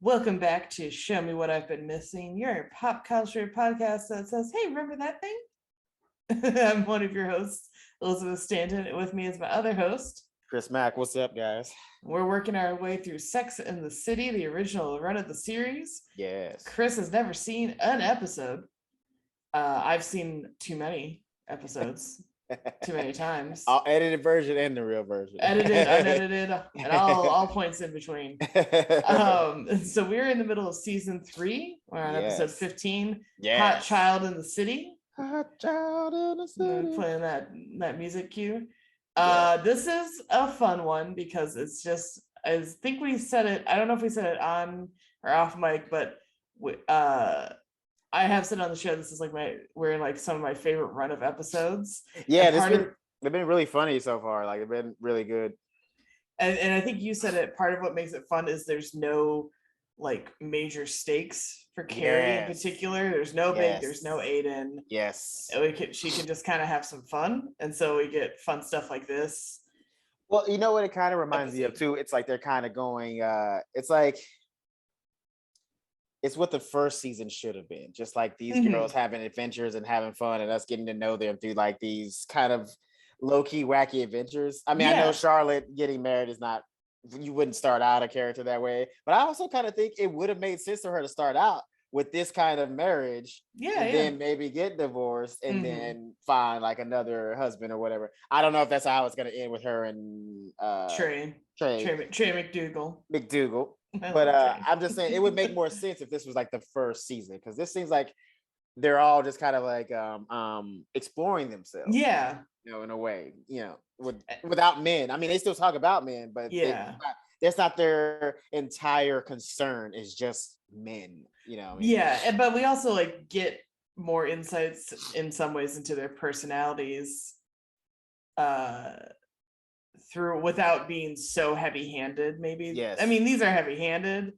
Welcome back to Show Me What I've Been Missing, your pop culture podcast that says, hey, remember that thing? I'm one of your hosts, Elizabeth Stanton, and with me is my other host, Chris Mack. What's up, guys? We're working our way through Sex and the City, the original run of the series. Yes. Chris has never seen an episode. I've seen too many episodes, too many times. Edited version and the real version. Edited, unedited, and all points in between. So we're in the middle of season 3. We're on episode 15. Yes. Hot Child in the City. Hot Child in the City. Playing that music cue. This is a fun one because it's just, I think we said it, I don't know if we said it on or off mic, but I have said on the show, this is like we're in like some of my favorite run of episodes. Yeah, they've been really funny so far. Like, they've been really good. And I think you said it, part of what makes it fun is there's no like major stakes for Carrie in particular. There's no big, there's no Aiden. Yes. She can just kind of have some fun. And so we get fun stuff like this. Well, you know what it kind of reminds me of too? It's like they're kind of going, it's like, it's what the first season should have been. Just like these girls having adventures and having fun and us getting to know them through like these kind of low-key wacky adventures. I mean, I know Charlotte getting married is not, you wouldn't start out a character that way, but I also kind of think it would have made sense for her to start out with this kind of marriage, then maybe get divorced and then find like another husband or whatever. I don't know if that's how it's going to end with her and Trey McDougal. But I'm just saying it would make more sense if this was like the first season, because this seems like they're all just kind of like exploring themselves. Yeah. You know, in a way, you know, without men. I mean, they still talk about men, but that's not their entire concern, is just men, you know. Yeah, but we also like get more insights in some ways into their personalities through, without being so heavy-handed, maybe. Yes. I mean, these are heavy-handed,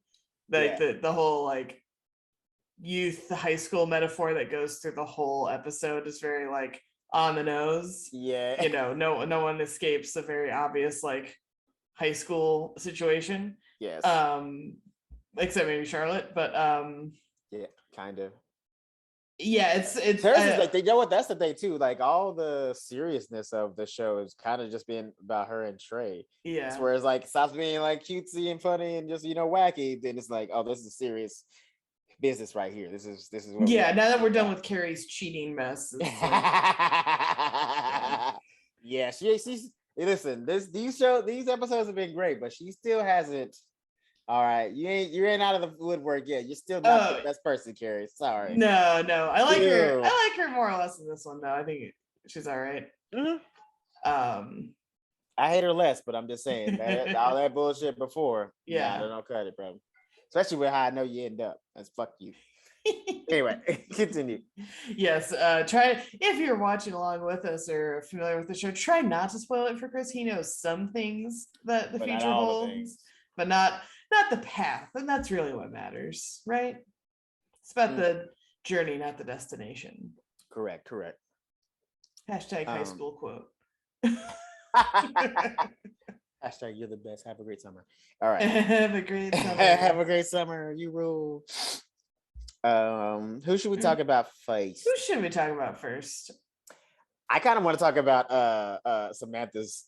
like the whole like youth high school metaphor that goes through the whole episode is very like on the nose. Yeah. You know, no one escapes a very obvious like high school situation. Yes. Except maybe Charlotte, but yeah, kind of. Yeah, it's like, they know what, that's the thing too. Like, all the seriousness of the show is kind of just being about her and Trey. Yeah. Whereas like it stops being like cutesy and funny and just, you know, wacky. Then it's like, oh, this is serious business right here. This is what now that we're done with Carrie's cheating mess. Like... yeah, she's listen, these episodes have been great, but she still hasn't. All right, you ain't out of the woodwork yet. You're still not the best person, Carrie. Sorry. No, I like her. I like her more or less in this one, though. I think she's all right. I hate her less, but I'm just saying all that bullshit before. Yeah, I don't cut it, bro. Especially with how I know you end up. That's fuck you. Anyway, continue. Yes, try, if you're watching along with us or familiar with the show, try not to spoil it for Chris. He knows some things that the future holds, but not the path, and that's really what matters, right? It's about the journey, not the destination. Correct. Hashtag high school quote. Hashtag you're the best. Have a great summer. All right. Have a great summer. Have a great summer. You rule. Who should we talk about first? Who should we talk about first? I kind of want to talk about Samantha's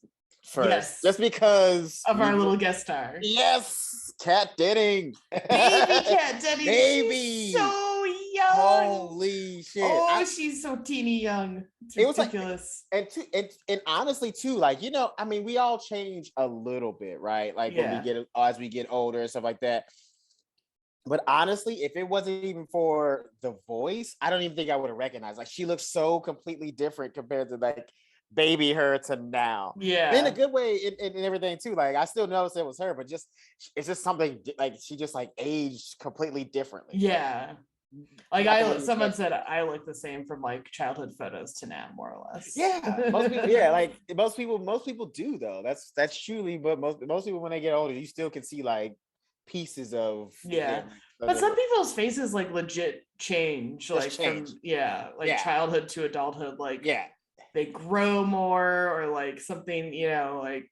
first, just because of our little guest star. Yes, Kat Dennings. Baby Kat Dennings. Baby. She's so young. Holy shit. Oh, she's so teeny young. It's ridiculous. Was like, and honestly too, like, you know, I mean, we all change a little bit, right? Like as we get older and stuff like that. But honestly, if it wasn't even for the voice, I don't even think I would have recognized. Like, she looks so completely different compared to like baby her to now. Yeah, in a good way, and everything too. Like, I still noticed it was her, but it's just something like she just like aged completely differently. Yeah, like someone said I look the same from like childhood photos to now, more or less. Yeah, most people, yeah, like most people do though. That's truly, but most people when they get older, you still can see like pieces of but some people's faces like legit change, like change. From childhood to adulthood, like they grow more or like something, you know, like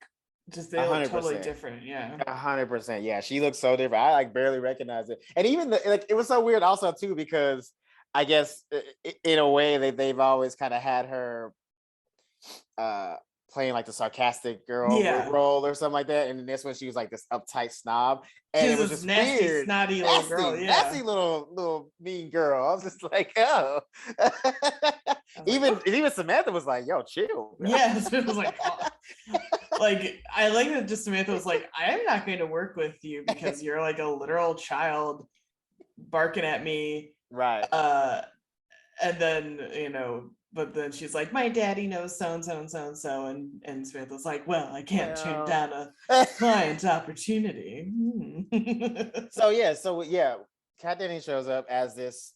Just they look totally different. Yeah. 100%. Yeah, she looks so different. I like barely recognize it. And even like it was so weird also too, because I guess in a way they've always kind of had her playing like the sarcastic girl role or something like that. And in this one, she was like this uptight snob, and it was just nasty, weird, snotty little girl, nasty little mean girl. I was just like, oh. Even Samantha was like, "Yo, chill." Yeah, it was like, oh. Like I like that. Just Samantha was like, "I am not going to work with you because you're like a literal child barking at me." Right. And then but then she's like, my daddy knows so and so and so and so, and Samantha's like, well, I can't turn down a client opportunity. So Kat Dennings shows up as this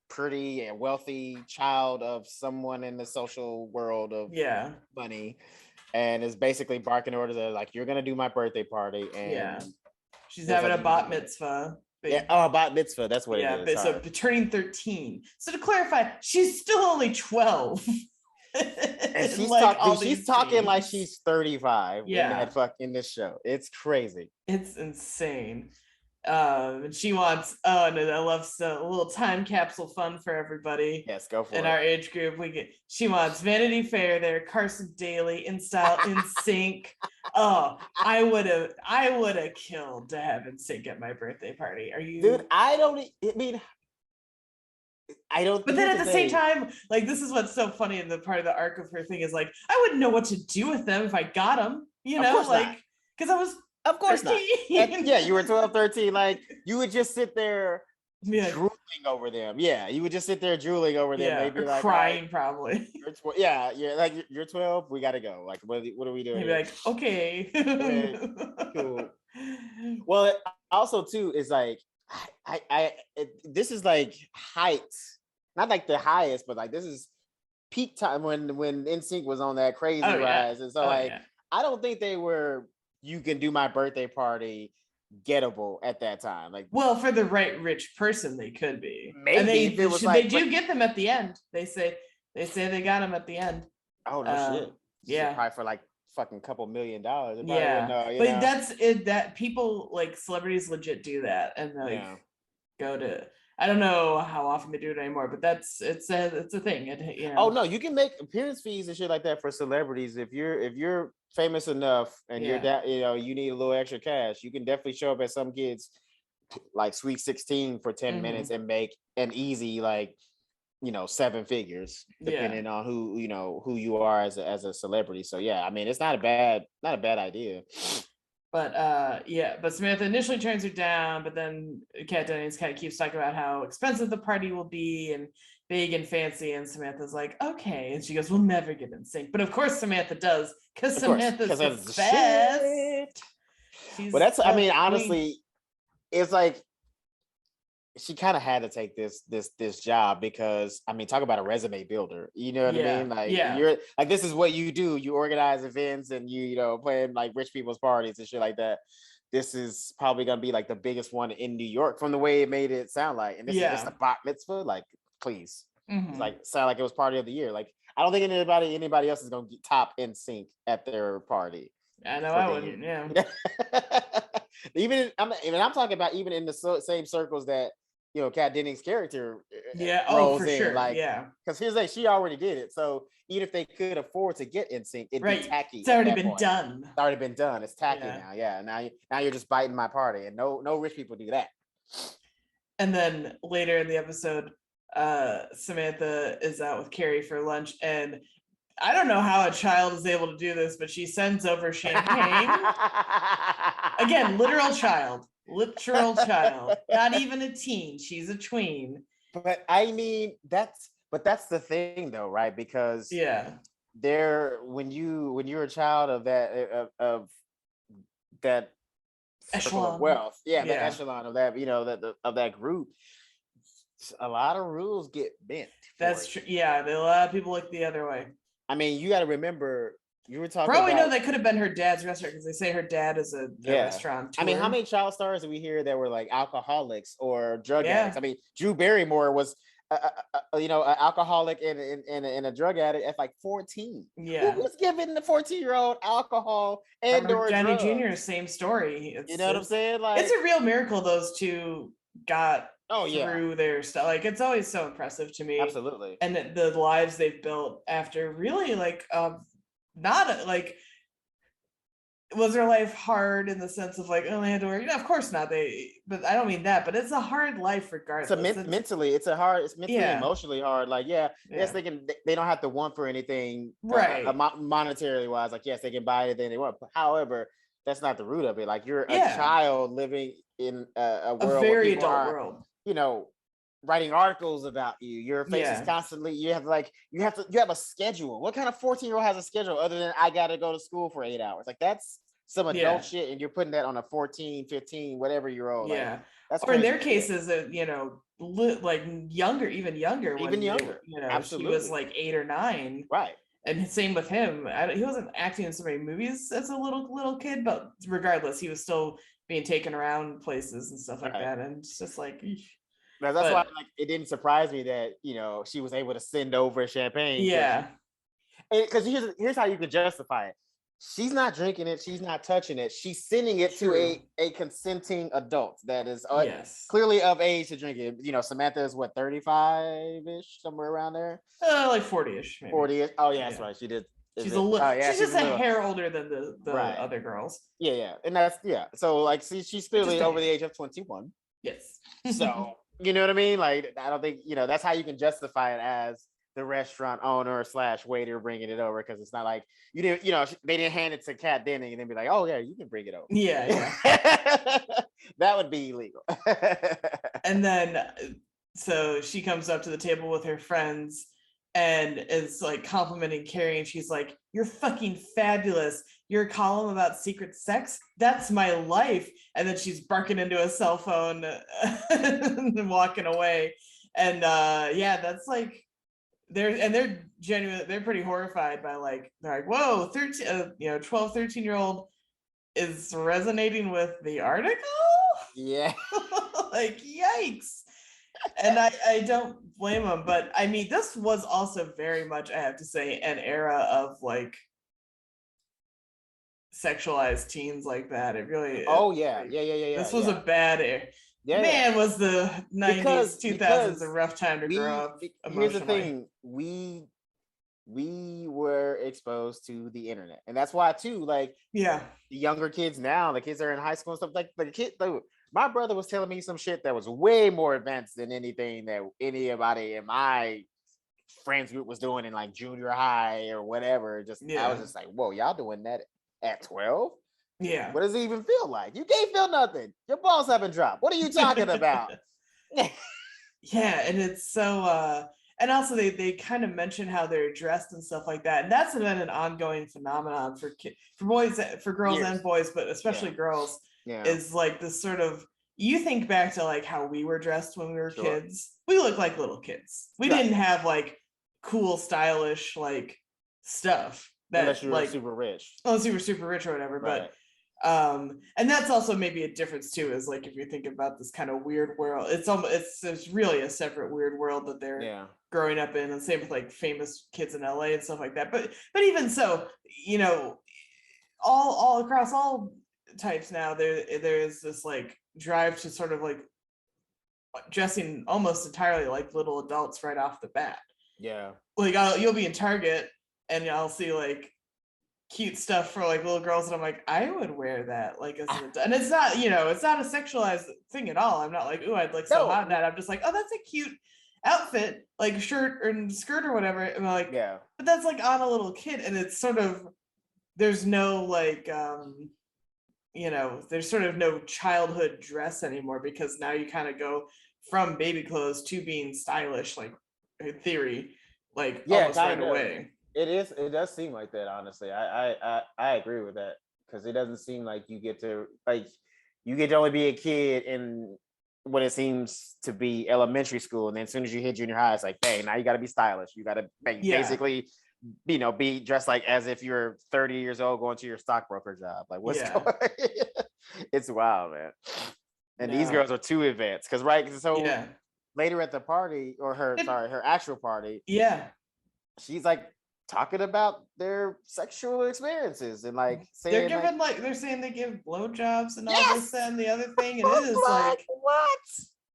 pretty and wealthy child of someone in the social world of money, and is basically barking orders that like, you're gonna do my birthday party, and she's having a bat mitzvah. Bat mitzvah. That's what it is. So turning 13. So to clarify, she's still only 12. And she's talking like she's 35 in this show. It's crazy. It's insane. And she wants, I love a little time capsule fun for everybody. Yes, go for it. In our age group, she wants Vanity Fair there, Carson Daly, In Style, In Sync. Oh, I would have killed to have In Sync at my birthday party. Are you, dude? I don't. But then at the same time, like, this is what's so funny in the part of the arc of her thing is like, I wouldn't know what to do with them if I got them, like, because I was. Of course 13. Not. You were 12, 13. Like, you would just sit there drooling over them. Yeah, you would just sit there drooling over them. Yeah, maybe like crying probably. Like you're 12. We gotta go. Like, what are we doing? You'd be like, okay. Cool. Well, also too is like, this is like height, not like the highest, but like this is peak time when NSYNC was on that crazy rise, and so I don't think they were. You can do my birthday party gettable at that time. Like, well, for the right rich person, they could be. Maybe and they do get them at the end. They say they got them at the end. Oh no shit! Yeah, probably for like fucking couple $1 million. But that's it. That people like celebrities legit do that, and like go to. I don't know how often they do it anymore, but it's a thing. Oh no, you can make appearance fees and shit like that for celebrities if you're famous enough and you're that you need a little extra cash. You can definitely show up at some kids like Sweet 16 for 10 minutes and make an easy 7 figures depending on who you are as a celebrity. So yeah, I mean, it's not a bad idea. But but Samantha initially turns her down, but then Kat Dennings kind of keeps talking about how expensive the party will be and big and fancy, and Samantha's like, okay, and she goes, we'll never get in sync. But of course Samantha does, because Samantha's the best. Well, that's honestly, it's like she kind of had to take this job because talk about a resume builder. You know what I mean? Like, you're like, this is what you do. You organize events and you plan like rich people's parties and shit like that. This is probably gonna be like the biggest one in New York from the way it made it sound like. And this is just a bat mitzvah. Like, please, like sound like it was party of the year. Like, I don't think anybody else is gonna get top in sync at their party. I know I wouldn't. Yeah. I'm talking about even in the same circles that Kat Dennings' character rolls in, sure. Because here's like, she already did it, so even if they could afford to get in sync, it'd be tacky. It's already been done. It's already been done. It's tacky now. Yeah, now you're just biting my party, and no rich people do that. And then later in the episode, Samantha is out with Carrie for lunch, and I don't know how a child is able to do this, but she sends over champagne. Again, literal child, not even a teen. She's a tween. But I mean, that's the thing though, right? Because when you're a child of that echelon of wealth, the echelon of that of that group, a lot of rules get bent. That's true. Yeah, a lot of people look the other way. I mean, you got to remember, you were talking probably know that could have been her dad's restaurant because they say her dad is a restaurant tour. I mean, how many child stars do we hear that were like alcoholics or drug addicts? I mean, Drew Barrymore was an alcoholic and a drug addict at like 14. Yeah. Who was giving the 14-year-old alcohol and or Johnny drugs? Jr. Same story. You know what I'm saying? Like, it's a real miracle those two got yeah, through their stuff. Like, it's always so impressive to me. absolutely. And the lives they've built after really not like, was their life hard in the sense of like, oh, they had to work? Of course not. But I don't mean that, but it's a hard life regardless. It's mentally and emotionally hard. Like, yes, they don't have to want for anything, right? Monetarily wise. Like, yes, they can buy anything they want. However, that's not the root of it. Like, you're a child living in a world, a very adult world. Writing articles about you. Your face is constantly. You have a schedule. What kind of 14-year-old has a schedule other than I got to go to school for 8 hours? Like, that's some adult shit, and you're putting that on a 14, 15, whatever year old. Yeah, like, that's or in their cases, like younger, even younger. Absolutely. She was like 8 or 9, right? And same with him. He wasn't acting in so many movies as a little kid, but regardless, he was still being taken around places and stuff like that. And it's just like. That's why, like, it didn't surprise me that she was able to send over champagne. Yeah, because here's how you can justify it. She's not drinking it. She's not touching it. She's sending it to a consenting adult that is clearly of age to drink it. Samantha is what, 35-ish, somewhere around there. Like 40-ish. 40-ish. Oh yeah, that's right. She did. She's just a hair older than the other girls. Yeah, and that's So like, see, she's clearly over the age of 21. Yes. So. You know what I mean? Like, I don't think, that's how you can justify it as the restaurant owner / waiter bringing it over, because it's not like they didn't hand it to Kat Dennings and then be like, oh yeah, you can bring it over. Yeah. That would be illegal. And then, so she comes up to the table with her friends and is like complimenting Carrie, and she's like, "You're fucking fabulous. Your column about secret sex, that's my life." And then she's barking into a cell phone and walking away. And that's like, they're genuine. They're pretty horrified by they're like, whoa, 12, 13-year-old is resonating with the article. Yeah. Like, yikes. And I don't blame them, but I mean, this was also very much, I have to say, an era of like sexualized teens like that. It really. Oh yeah. This was a bad era. Yeah, man, was the 90s, 2000s a rough time to grow up emotionally. Here's the thing: we were exposed to the internet, and that's why too. Like, the younger kids now, the kids are in high school and stuff. Like the kid, my brother was telling me some shit that was way more advanced than anything that anybody in my friends group was doing in like junior high or whatever. I was just like, whoa, y'all doing that at 12? Yeah. What does it even feel like? You can't feel nothing. Your balls haven't dropped. What are you talking about? Yeah, and it's so and also they kind of mention how they're dressed and stuff like that. And that's been an ongoing phenomenon for boys, for girls and boys, but especially girls. Yeah. Is like this sort of, you think back to like how we were dressed when we were kids. We looked like little kids. We didn't have like cool, stylish like stuff that, unless you were like super rich. Unless you were super rich or whatever. Right. But and that's also maybe a difference too, is like if you think about this kind of weird world, it's really a separate weird world that they're growing up in, and same with like famous kids in LA and stuff like that. But even so, all across all types now, there's this like drive to sort of like dressing almost entirely like little adults right off the bat. Yeah, like you'll be in Target and I'll see like cute stuff for like little girls, and I'm like, I would wear that like as an adult. And it's not, it's not a sexualized thing at all. I'm not like, ooh, I'd like so hot in that. I'm just like, oh, that's a cute outfit, like shirt or skirt or whatever. And I'm like, but that's like on a little kid, and it's sort of, there's no like there's sort of no childhood dress anymore, because now you kind of go from baby clothes to being stylish, like in theory, like almost right away. It does seem like that, honestly. I agree with that, because it doesn't seem like you get to only be a kid in what it seems to be elementary school, and then as soon as you hit junior high, it's like, hey, now you got to be stylish. You got to basically be dressed like as if you're 30 years old going to your stockbroker job. Like, what's going on? It's wild, man. And these girls are too advanced, because later at the party, or her actual party, she's like talking about their sexual experiences and like saying they're saying they give blowjobs and all this and the other thing, and it is like what?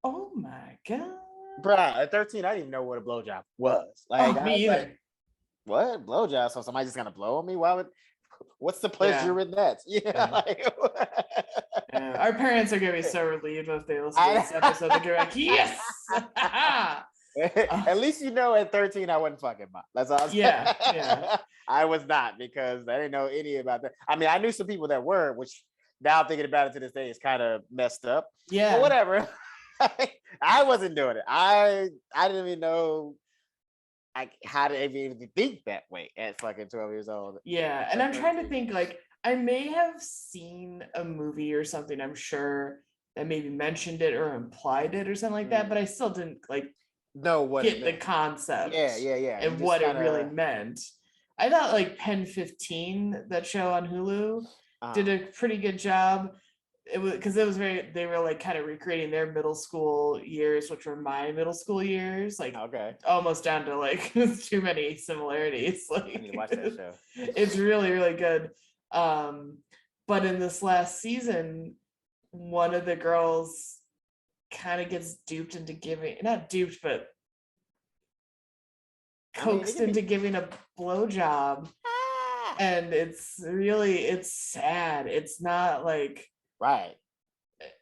Oh my god, bruh! At 13, I didn't even know what a blowjob was. Like, me either. Like, what blowjob? So somebody's just gonna blow on me? Why would? What's the pleasure in that? Our parents are gonna be so relieved if they listen to this episode. They're gonna be like, yes. At least at 13 I wasn't fucking mom. That's all. Yeah. I was not, because I didn't know any about that. I mean, I knew some people that were, which now thinking about it to this day is kind of messed up. Yeah. But whatever. I wasn't doing it. I didn't even know how to even think that way at fucking 12 years old. Yeah, and I'm trying to think, like, I may have seen a movie or something, I'm sure, that maybe mentioned it or implied it or something like that, but I still didn't like know what get the concept. Yeah. And what it really meant. I thought like Pen 15, that show on Hulu, did a pretty good job. It was because they were like kind of recreating their middle school years, which were my middle school years, like almost down to like too many similarities. Like, I need to watch that show. It's really, really good. But in this last season, one of the girls kind of gets duped into not duped, but coaxed into giving a blowjob. And it's sad. It's not like,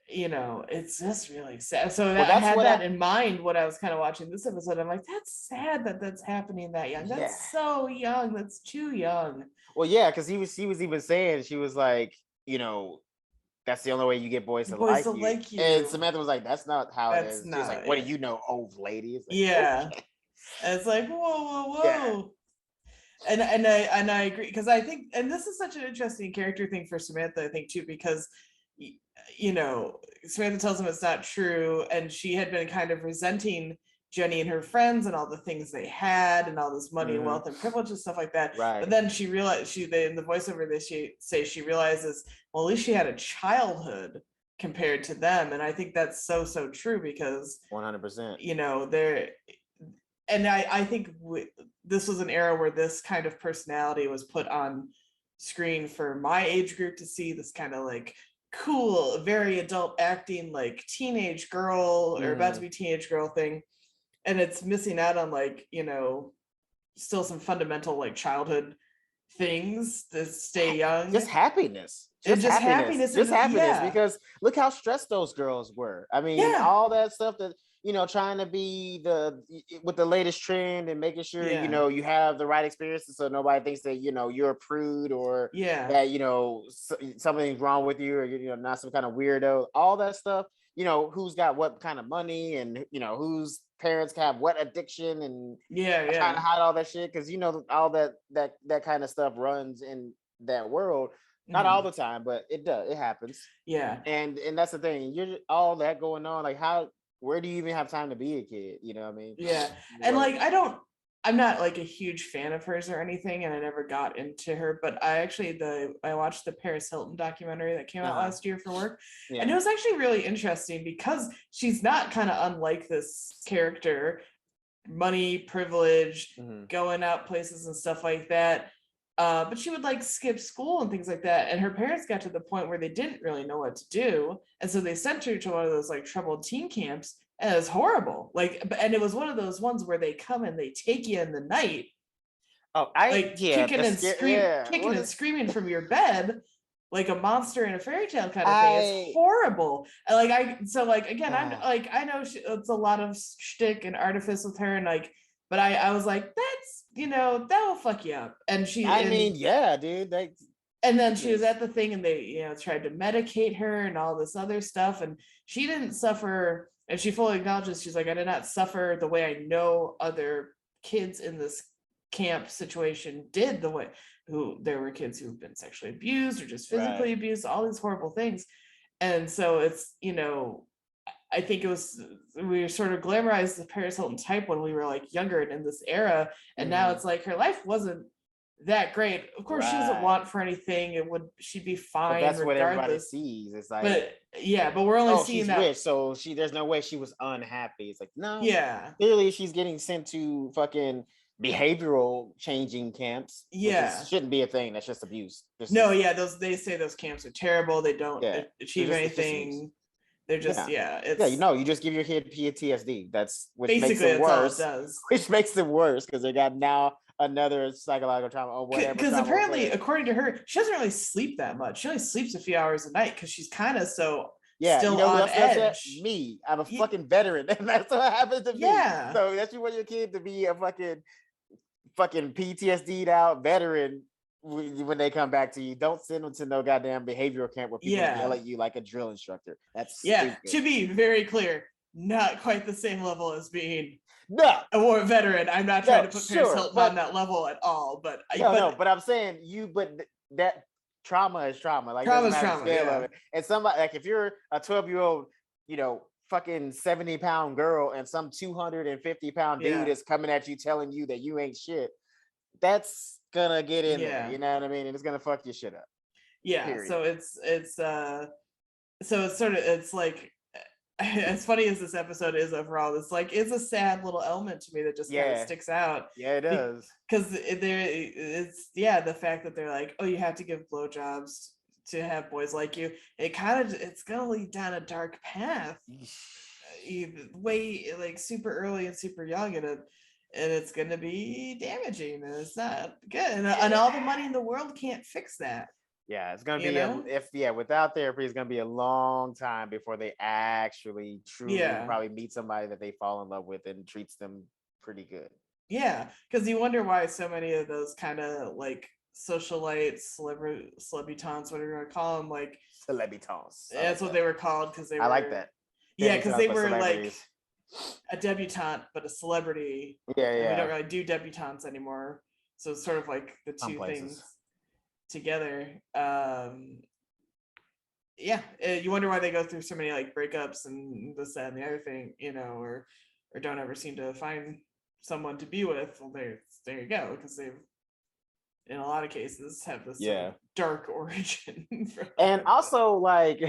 it's just really sad. So I had that in mind when I was kind of watching this episode. I'm like, that's sad that's happening that young. That's so young. That's too young. Well, yeah, because he was even saying, she was like, that's the only way you get boys to like you. And Samantha was like, that's not how it is. She's like, what do you know, old lady? It's like, okay. And it's like, whoa. Yeah. And I agree, because I think, and this is such an interesting character thing for Samantha, I think too, because Samantha tells him it's not true, and she had been kind of resenting Jenny and her friends and all the things they had and all this money and wealth and privilege and stuff like that. Right. But then she realized, in the voiceover she realizes, well, at least she had a childhood compared to them. And I think that's so true, because 100%. They're, and I think this was an era where this kind of personality was put on screen for my age group to see, this kind of like cool, very adult acting, like teenage girl or about to be teenage girl thing. And it's missing out on like, still some fundamental like childhood things to stay young. Just happiness. Just happiness, because look how stressed those girls were. I mean, all that stuff that, trying to be with the latest trend and making sure, you have the right experiences, so nobody thinks that, you're a prude or that, something's wrong with you, or you're not some kind of weirdo, all that stuff, who's got what kind of money, and, whose parents have what addiction, and trying to hide all that shit. Cause all that kind of stuff runs in that world. Not all the time, but it does. It happens. Yeah. And that's the thing. You're all that going on. Like, where do you even have time to be a kid? You know what I mean? Yeah. And like, I'm not like a huge fan of hers or anything, and I never got into her, but I watched the Paris Hilton documentary that came out last year for work. Yeah. And it was actually really interesting, because she's not kind of unlike this character, money, privilege, going out places and stuff like that. But she would like skip school and things like that. And her parents got to the point where they didn't really know what to do. And so they sent her to one of those like troubled teen camps, and it was horrible. Like, and it was one of those ones where they come and they take you in the night. Kicking and screaming from your bed like a monster in a fairy tale kind of thing. It's horrible. And I'm like, I know it's a lot of shtick and artifice with her, and like, but I was like, that's, that will fuck you up. And dude. And then she was at the thing, and they, tried to medicate her and all this other stuff. And she didn't suffer. And she fully acknowledges, she's like, I did not suffer the way I know other kids in this camp situation did, there were kids who've been sexually abused or just physically abused, all these horrible things. And so it's, I think we sort of glamorized the Paris Hilton type when we were like younger and in this era. And now it's like her life wasn't that great. Of course, she doesn't want for anything. She'd be fine. But that's regardless. what everybody sees. It's like, but we're only seeing she's that rich, so there's no way she was unhappy. It's like, no, yeah, clearly she's getting sent to fucking behavioral changing camps. Which shouldn't be a thing. That's just abuse. They say those camps are terrible. They don't achieve anything. They're just you just give your kid PTSD. That's which basically makes it worse. All it does. Which makes it worse because they got now another psychological trauma or whatever. Because apparently, according to her, she doesn't really sleep that much. She only sleeps a few hours a night because she's kind of still on edge. Me, I'm a fucking veteran, and that's what happens to me. Yeah. So that's you want your kid to be a fucking PTSD'd out veteran when they come back to you. Don't send them to no goddamn behavioral camp where people yell at you like a drill instructor. That's stupid. To be very clear, not quite the same level as being a war veteran. I'm not trying to put Paris Hilton on that level at all, but I'm saying that trauma is trauma. Like trauma is trauma. Of it. And somebody like if you're a 12-year-old, fucking 70-pound girl and some 250-pound dude is coming at you telling you that you ain't shit, that's gonna get in there. You know what I mean? And it's gonna fuck your shit up. Yeah. Period. So it's like as funny as this episode is overall, it's a sad little element to me that just kind of sticks out. Yeah, it does. Because the fact that they're like, oh, you have to give blowjobs to have boys like you. It's gonna lead down a dark path, way like super early and super young, and it's gonna be damaging, and it's not good. And all the money in the world can't fix that. Yeah, it's gonna be without therapy, it's gonna be a long time before they actually truly probably meet somebody that they fall in love with and treats them pretty good. Yeah, because you wonder why so many of those kind of like socialites, celebritons, whatever you want to call them, like celebritons. That's what they were called because they were. I like that. Yeah, because they were like a debutante, but a celebrity. Yeah. We don't really do debutantes anymore, so it's sort of like the two things together. You wonder why they go through so many like breakups and this, that, and the other thing, or don't ever seem to find someone to be with. Well, there you go, because they've in a lot of cases have this sort of dark origin. And also, like,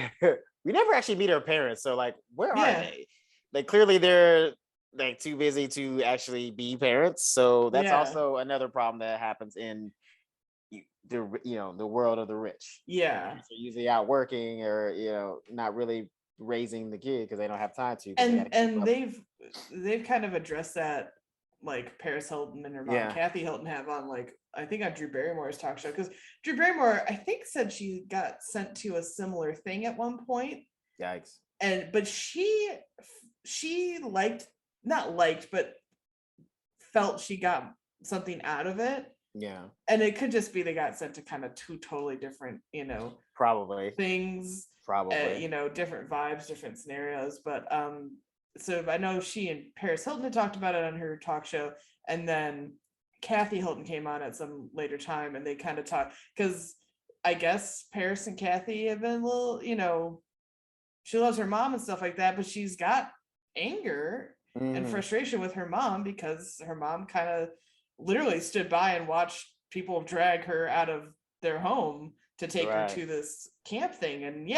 we never actually meet her parents, so like, where are they? Like, clearly they're like too busy to actually be parents, so that's also another problem that happens in the world of the rich. They're usually out working or not really raising the kid because they don't have time to. And they've kind of addressed that, like Paris Hilton and her mom Kathy Hilton have on, like, I think on Drew Barrymore's talk show, because Drew Barrymore, I think, said she got sent to a similar thing at one point. Yikes. But she but felt she got something out of it. Yeah. And it could just be they got sent to kind of two totally different, probably things. Probably. Different vibes, different scenarios. But so I know she and Paris Hilton had talked about it on her talk show, and then Kathy Hilton came on at some later time, and they kind of talked, because I guess Paris and Kathy have been a little, she loves her mom and stuff like that, but she's got anger and frustration with her mom because her mom kind of literally stood by and watched people drag her out of their home to take her to this camp thing. And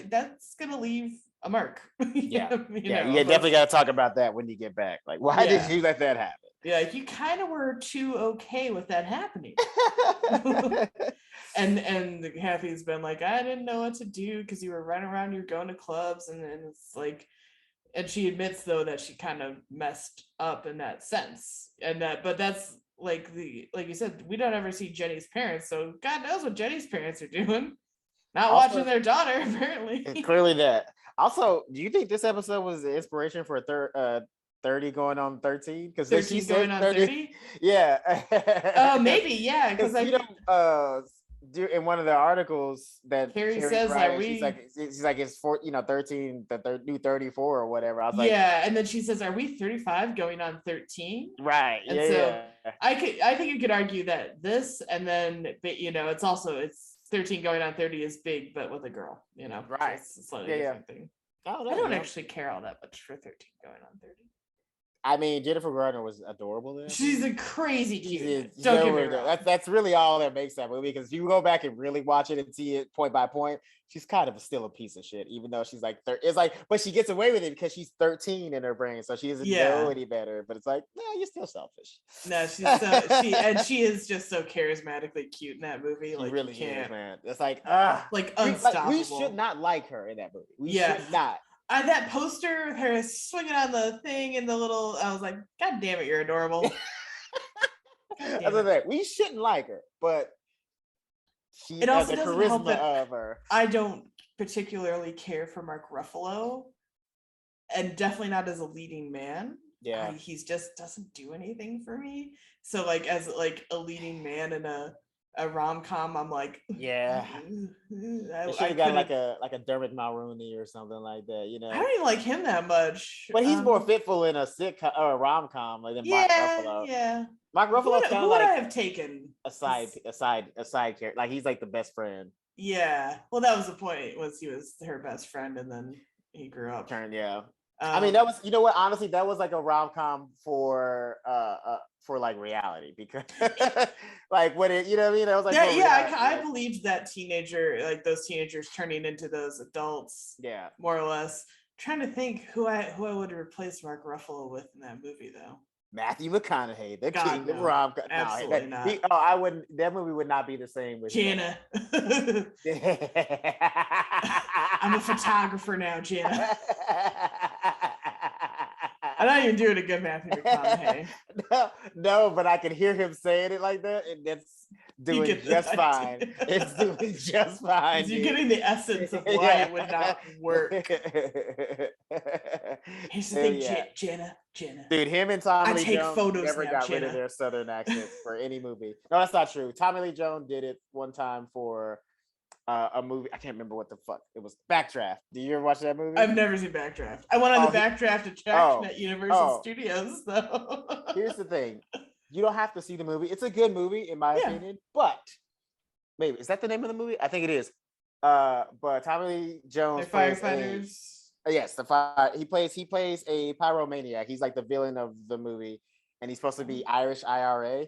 that's gonna leave a mark. You definitely got to talk about that when you get back. Like, why did you let that happen? Yeah, you kind of were too okay with that happening. and Kathy's been like, I didn't know what to do because you were running around, you're going to clubs, and it's like, and she admits though that she kind of messed up in that sense, but that's like you said, we don't ever see Jenny's parents, so God knows what Jenny's parents are doing, not watching their daughter apparently. Clearly that. Also, do you think this episode was the inspiration for 30 going on 13? Because 13 going on 30? Yeah. Maybe, yeah. Because in one of the articles that Carrie says that she's like it's 13, the new 34 or whatever. I was like, and then she says, "Are we 35 going on 13?" Right. And I think you could argue that this, and then it's 13 going on 30 is big, but with a girl, right? So it's a slightly different thing. I don't actually care all that much for 13 going on 30. I mean, Jennifer Garner was adorable there. She's a crazy cute. Don't get me wrong. That's really all that makes that movie. Because if you go back and really watch it and see it point by point, she's kind of still a piece of shit. Even though she's like, it's like, but she gets away with it because she's 13 in her brain, so she doesn't know any better. But it's like, no, you're still selfish. No, she is just so charismatically cute in that movie. She like, really is, man. It's like, unstoppable. We should not like her in that movie. We should not. That poster with her swinging on the thing and the little, I was like, God damn it, you're adorable. We shouldn't like her, but she it has also the charisma of her. I don't particularly care for Mark Ruffalo, and definitely not as a leading man. Yeah, he's just doesn't do anything for me. So like as like a leading man in a rom-com, I'm like, yeah, I should have got like a Dermot Mulroney or something like that, you know. I don't even like him that much, but he's more fitful in a sitcom or a rom-com like than Mark Ruffalo. Yeah, Mark Ruffalo's kind of like I have taken a side character, like he's like the best friend. Yeah, well, that was the point, was he was her best friend, and then he grew up. I mean, that was, you know what? Honestly, that was like a rom-com for like reality, because like what it, you know what I mean? That was like I believed that teenager, like those teenagers turning into those adults. Yeah, more or less. I'm trying to think who I would replace Mark Ruffalo with in that movie though. Matthew McConaughey, the king of rom-com. Absolutely not. I wouldn't. That movie would not be the same with Jana. I'm a photographer now, Jana. I'm not even doing a good Matthew McConaughey. No, but I can hear him saying it like that, and that's doing just fine. It's doing just fine. You're getting the essence of why it would not work. Here's the thing, Jana. Dude, him and Tommy Lee Jones never got rid of their southern accents for any movie. No, that's not true. Tommy Lee Jones did it one time for a movie. I can't remember what the fuck it was. Backdraft. Did you ever watch that movie? I've never seen Backdraft. I went on the Backdraft attraction at Universal Studios, though. Here's the thing: you don't have to see the movie. It's a good movie, in my opinion. But maybe is that the name of the movie? I think it is. But Tommy Lee Jones plays firefighters. Yes, the fire. He plays a pyromaniac. He's like the villain of the movie, and he's supposed to be Irish IRA.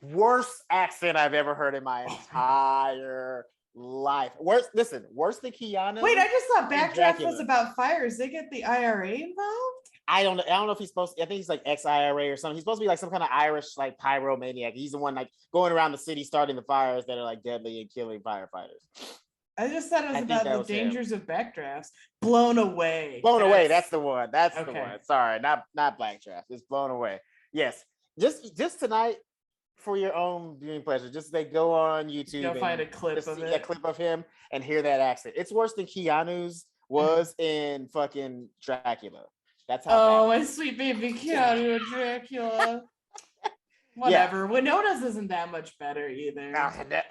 Worst accent I've ever heard in my entire life. Worse than Keanu. Wait, I just thought Backdraft was about fires. They get the IRA involved? I don't know if he's supposed to, I think he's like ex-IRA or something. He's supposed to be like some kind of Irish like pyromaniac. He's the one like going around the city starting the fires that are like deadly and killing firefighters. I just thought it was about the dangers of backdrafts. Blown Away. Blown Away. That's the one. That's the one. Sorry, not Backdraft. It's Blown Away. Yes. Just tonight, for your own viewing pleasure, just like go on YouTube. You'll find a clip of it. A clip of him and hear that accent. It's worse than Keanu's was in fucking Dracula. That's how. Oh, my sweet baby Keanu and Dracula. Whatever. Yeah. Winona's isn't that much better either.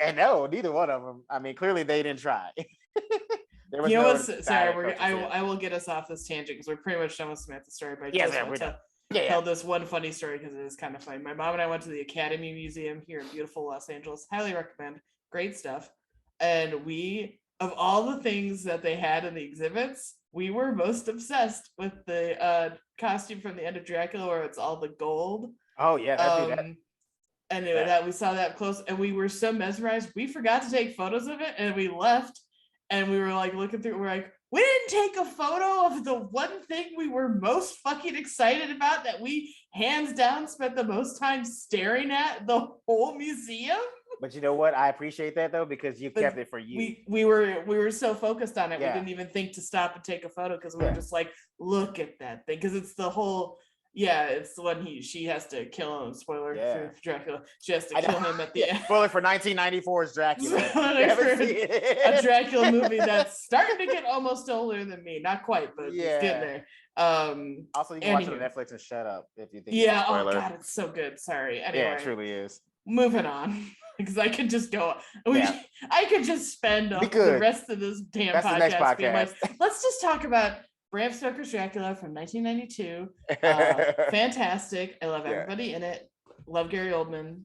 And no, neither one of them. I mean, clearly they didn't try. Sorry, I will get us off this tangent because we're pretty much done with Samantha's story. But I just want to tell this one funny story because it is kind of funny. My mom and I went to the Academy Museum here in beautiful Los Angeles. Highly recommend. Great stuff. And we, of all the things that they had in the exhibits, we were most obsessed with the costume from the end of Dracula where it's all the gold. Oh yeah, anyway, that we saw that close, and we were so mesmerized. We forgot to take photos of it, and we left. And we were like looking through. We're like, we didn't take a photo of the one thing we were most fucking excited about that we hands down spent the most time staring at the whole museum. But you know what? I appreciate that though because you kept it for you. We were so focused on it, we didn't even think to stop and take a photo because we were just like, look at that thing, because it's the whole. Yeah, it's the one she has to kill him. Spoiler for Dracula. She has to kill him at the end. Spoiler for 1994's Dracula. A Dracula movie that's starting to get almost older than me. Not quite, but it's getting there. Also, you can watch it on Netflix and shut up if you think. Yeah. Oh God, it's so good. Sorry. Anyway, yeah, it truly is. Moving on, because I could just go. I could just spend the rest of this damn podcast being like, let's just talk about Bram Stoker's Dracula from 1992. Fantastic. I love everybody in it. Love Gary Oldman.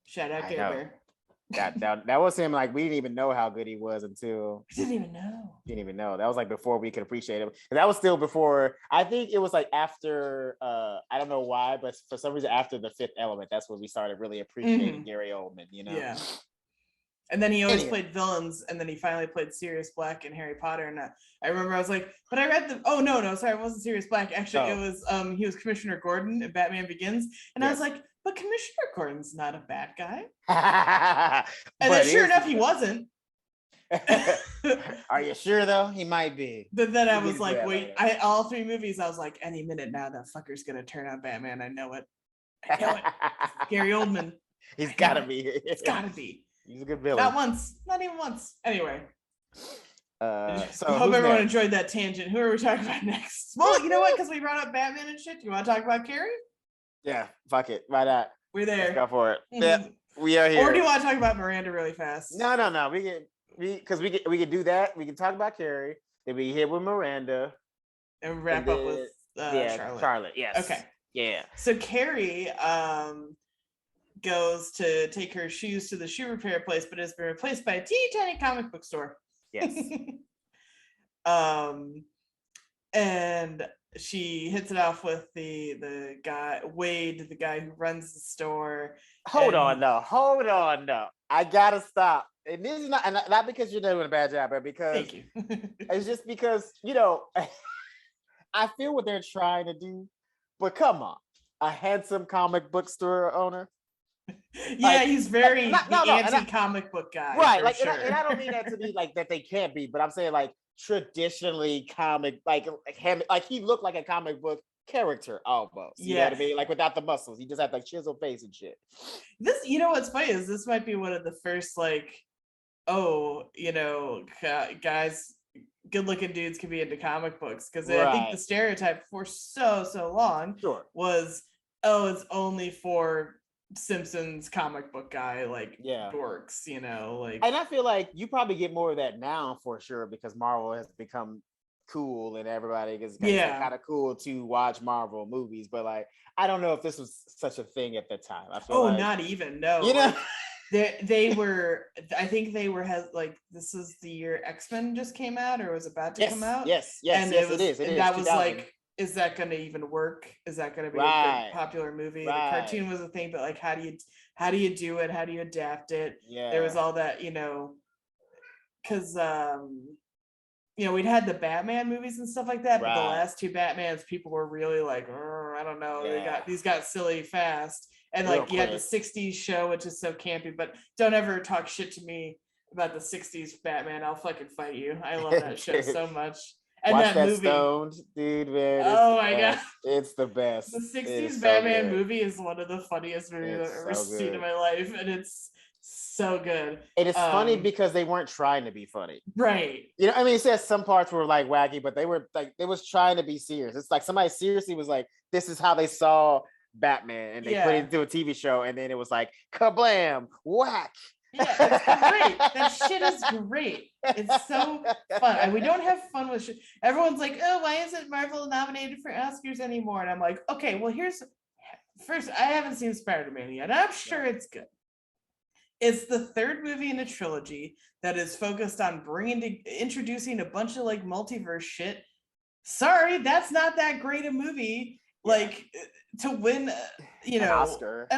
Shout out Gary Bear. That was him. Like, we didn't even know how good he was until we didn't even know. That was like before we could appreciate him. And that was still before. I think it was like after. I don't know why, but for some reason after The Fifth Element, that's when we started really appreciating Gary Oldman. Yeah. And then he always played villains, and then he finally played Sirius Black in Harry Potter. And I remember I was like, but I read the. Oh no, sorry, it wasn't Sirius Black. Actually, it was he was Commissioner Gordon in Batman Begins, and I was like, but Commissioner Gordon's not a bad guy. And then sure enough, he wasn't. Are you sure though? He might be. But then I was like, wait, all 3 movies, I was like, any minute now that fucker's gonna turn out Batman. I know it. Gary Oldman. He's gotta be. It's gotta be. He's a good villain. Not once. Not even once. Anyway. So I hope everyone enjoyed that tangent. Who are we talking about next? Well, you know what? Because we brought up Batman and shit. Do you want to talk about Carrie? Yeah, fuck it. Why not? We're there. Let's go for it. Yeah, we are here. Or do you want to talk about Miranda really fast? No. We can do that. We can talk about Carrie. Then we hit with Miranda. And wrap up with Charlotte. Yes. Okay. Yeah. So Carrie goes to take her shoes to the shoe repair place, but has been replaced by a teeny tiny comic book store. Yes. And she hits it off with the guy Wade, the guy who runs the store. Hold on though. I gotta stop. And this is not because you're doing a bad job, but because thank you. It's just because I feel what they're trying to do, but come on, a handsome comic book store owner. Yeah, he's very anti-comic book guy, right? Like, sure. and I don't mean that to be like that they can't be, but I'm saying like traditionally comic, like he looked like a comic book character almost. You know what I mean? Like without the muscles, he just had like chisel face and shit. This, what's funny is this might be one of the first like, guys, good-looking dudes can be into comic books, because I think the stereotype for so long was, it's only for Simpsons comic book guy, like dorks, like. And I feel like you probably get more of that now for sure, because Marvel has become cool and everybody is kind of cool to watch Marvel movies, but like I don't know if this was such a thing at the time. I feel not even, no. They were, I think they were like, this is the year X-Men just came out or was about to come out. Yes, and it is. That was like, is that going to even work? Is that going to be a big popular movie? The cartoon was a thing, but like, how do you do it? How do you adapt it? Yeah. There was all that, because we'd had the Batman movies and stuff like that, but the last 2 Batmans, people were really like, I don't know, these got silly fast. And like you had the 60s show, which is so campy, but don't ever talk shit to me about the 60s Batman. I'll fucking fight you. I love that show so much. And watch that movie, Stoned, dude, man. Oh my god, it's the best. The 60s Batman movie is one of the funniest movies I've ever seen in my life, and it's so good. And it's funny because they weren't trying to be funny, right? It says some parts were like wacky, but they were like, they was trying to be serious. It's like somebody seriously was like, this is how they saw Batman, and they put it into a TV show, and then it was like kablam, whack. Yeah, it's great. That shit is great. It's so fun. And we don't have fun with shit. Everyone's like, oh, why isn't Marvel nominated for Oscars anymore? And I'm like, okay, well, first, I haven't seen Spider-Man yet. I'm sure it's good. It's the 3rd movie in a trilogy that is focused on introducing a bunch of like multiverse shit. Sorry, that's not that great a movie. Like to win, an Oscar.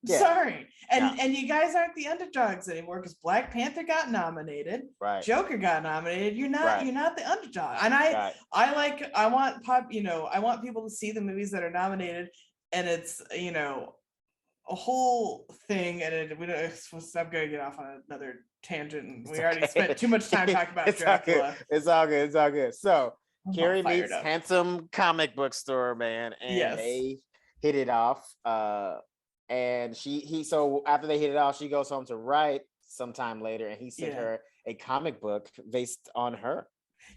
Yeah. Sorry, and you guys aren't the underdogs anymore, because Black Panther got nominated, right? Joker got nominated. You're not the underdog. And I want people to see the movies that are nominated, and it's a whole thing. And I'm going to get off on another tangent. And we already spent too much time talking about Dracula. It's all good. So. Carrie meets handsome comic book store man, and they hit it off. And so after they hit it off, she goes home to write sometime later, and he sent her a comic book based on her.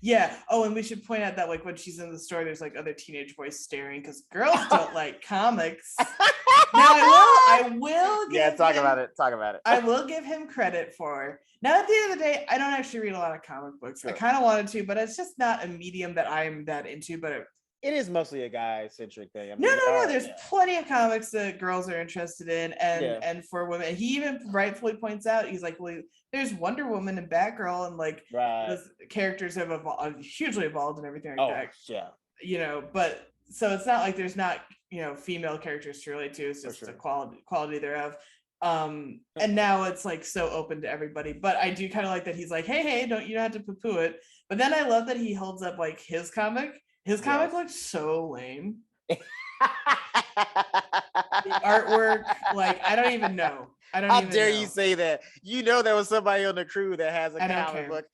Yeah. Oh, and we should point out that like when she's in the store, there's like other teenage boys staring, because girls don't like comics. Now I will give talk about it. I will give him credit for. Now at the end of the day, I don't actually read a lot of comic books. Sure. I kind of wanted to, but it's just not a medium that I'm that into. But it is mostly a guy-centric thing. I mean, no. There's plenty of comics that girls are interested in, and for women. He even rightfully points out, he's like, well, there's Wonder Woman and Batgirl, and like those characters have hugely evolved and everything like that. Yeah. You know, but so it's not like there's not, you know, female characters to relate to. It's just a quality thereof. And now it's like so open to everybody. But I do kind of like that he's like, hey, you don't have to poo-poo it. But then I love that he holds up like his comic. His comic looks so lame. The artwork, like, I don't even know. How dare you say that? You know there was somebody on the crew that has a comic book.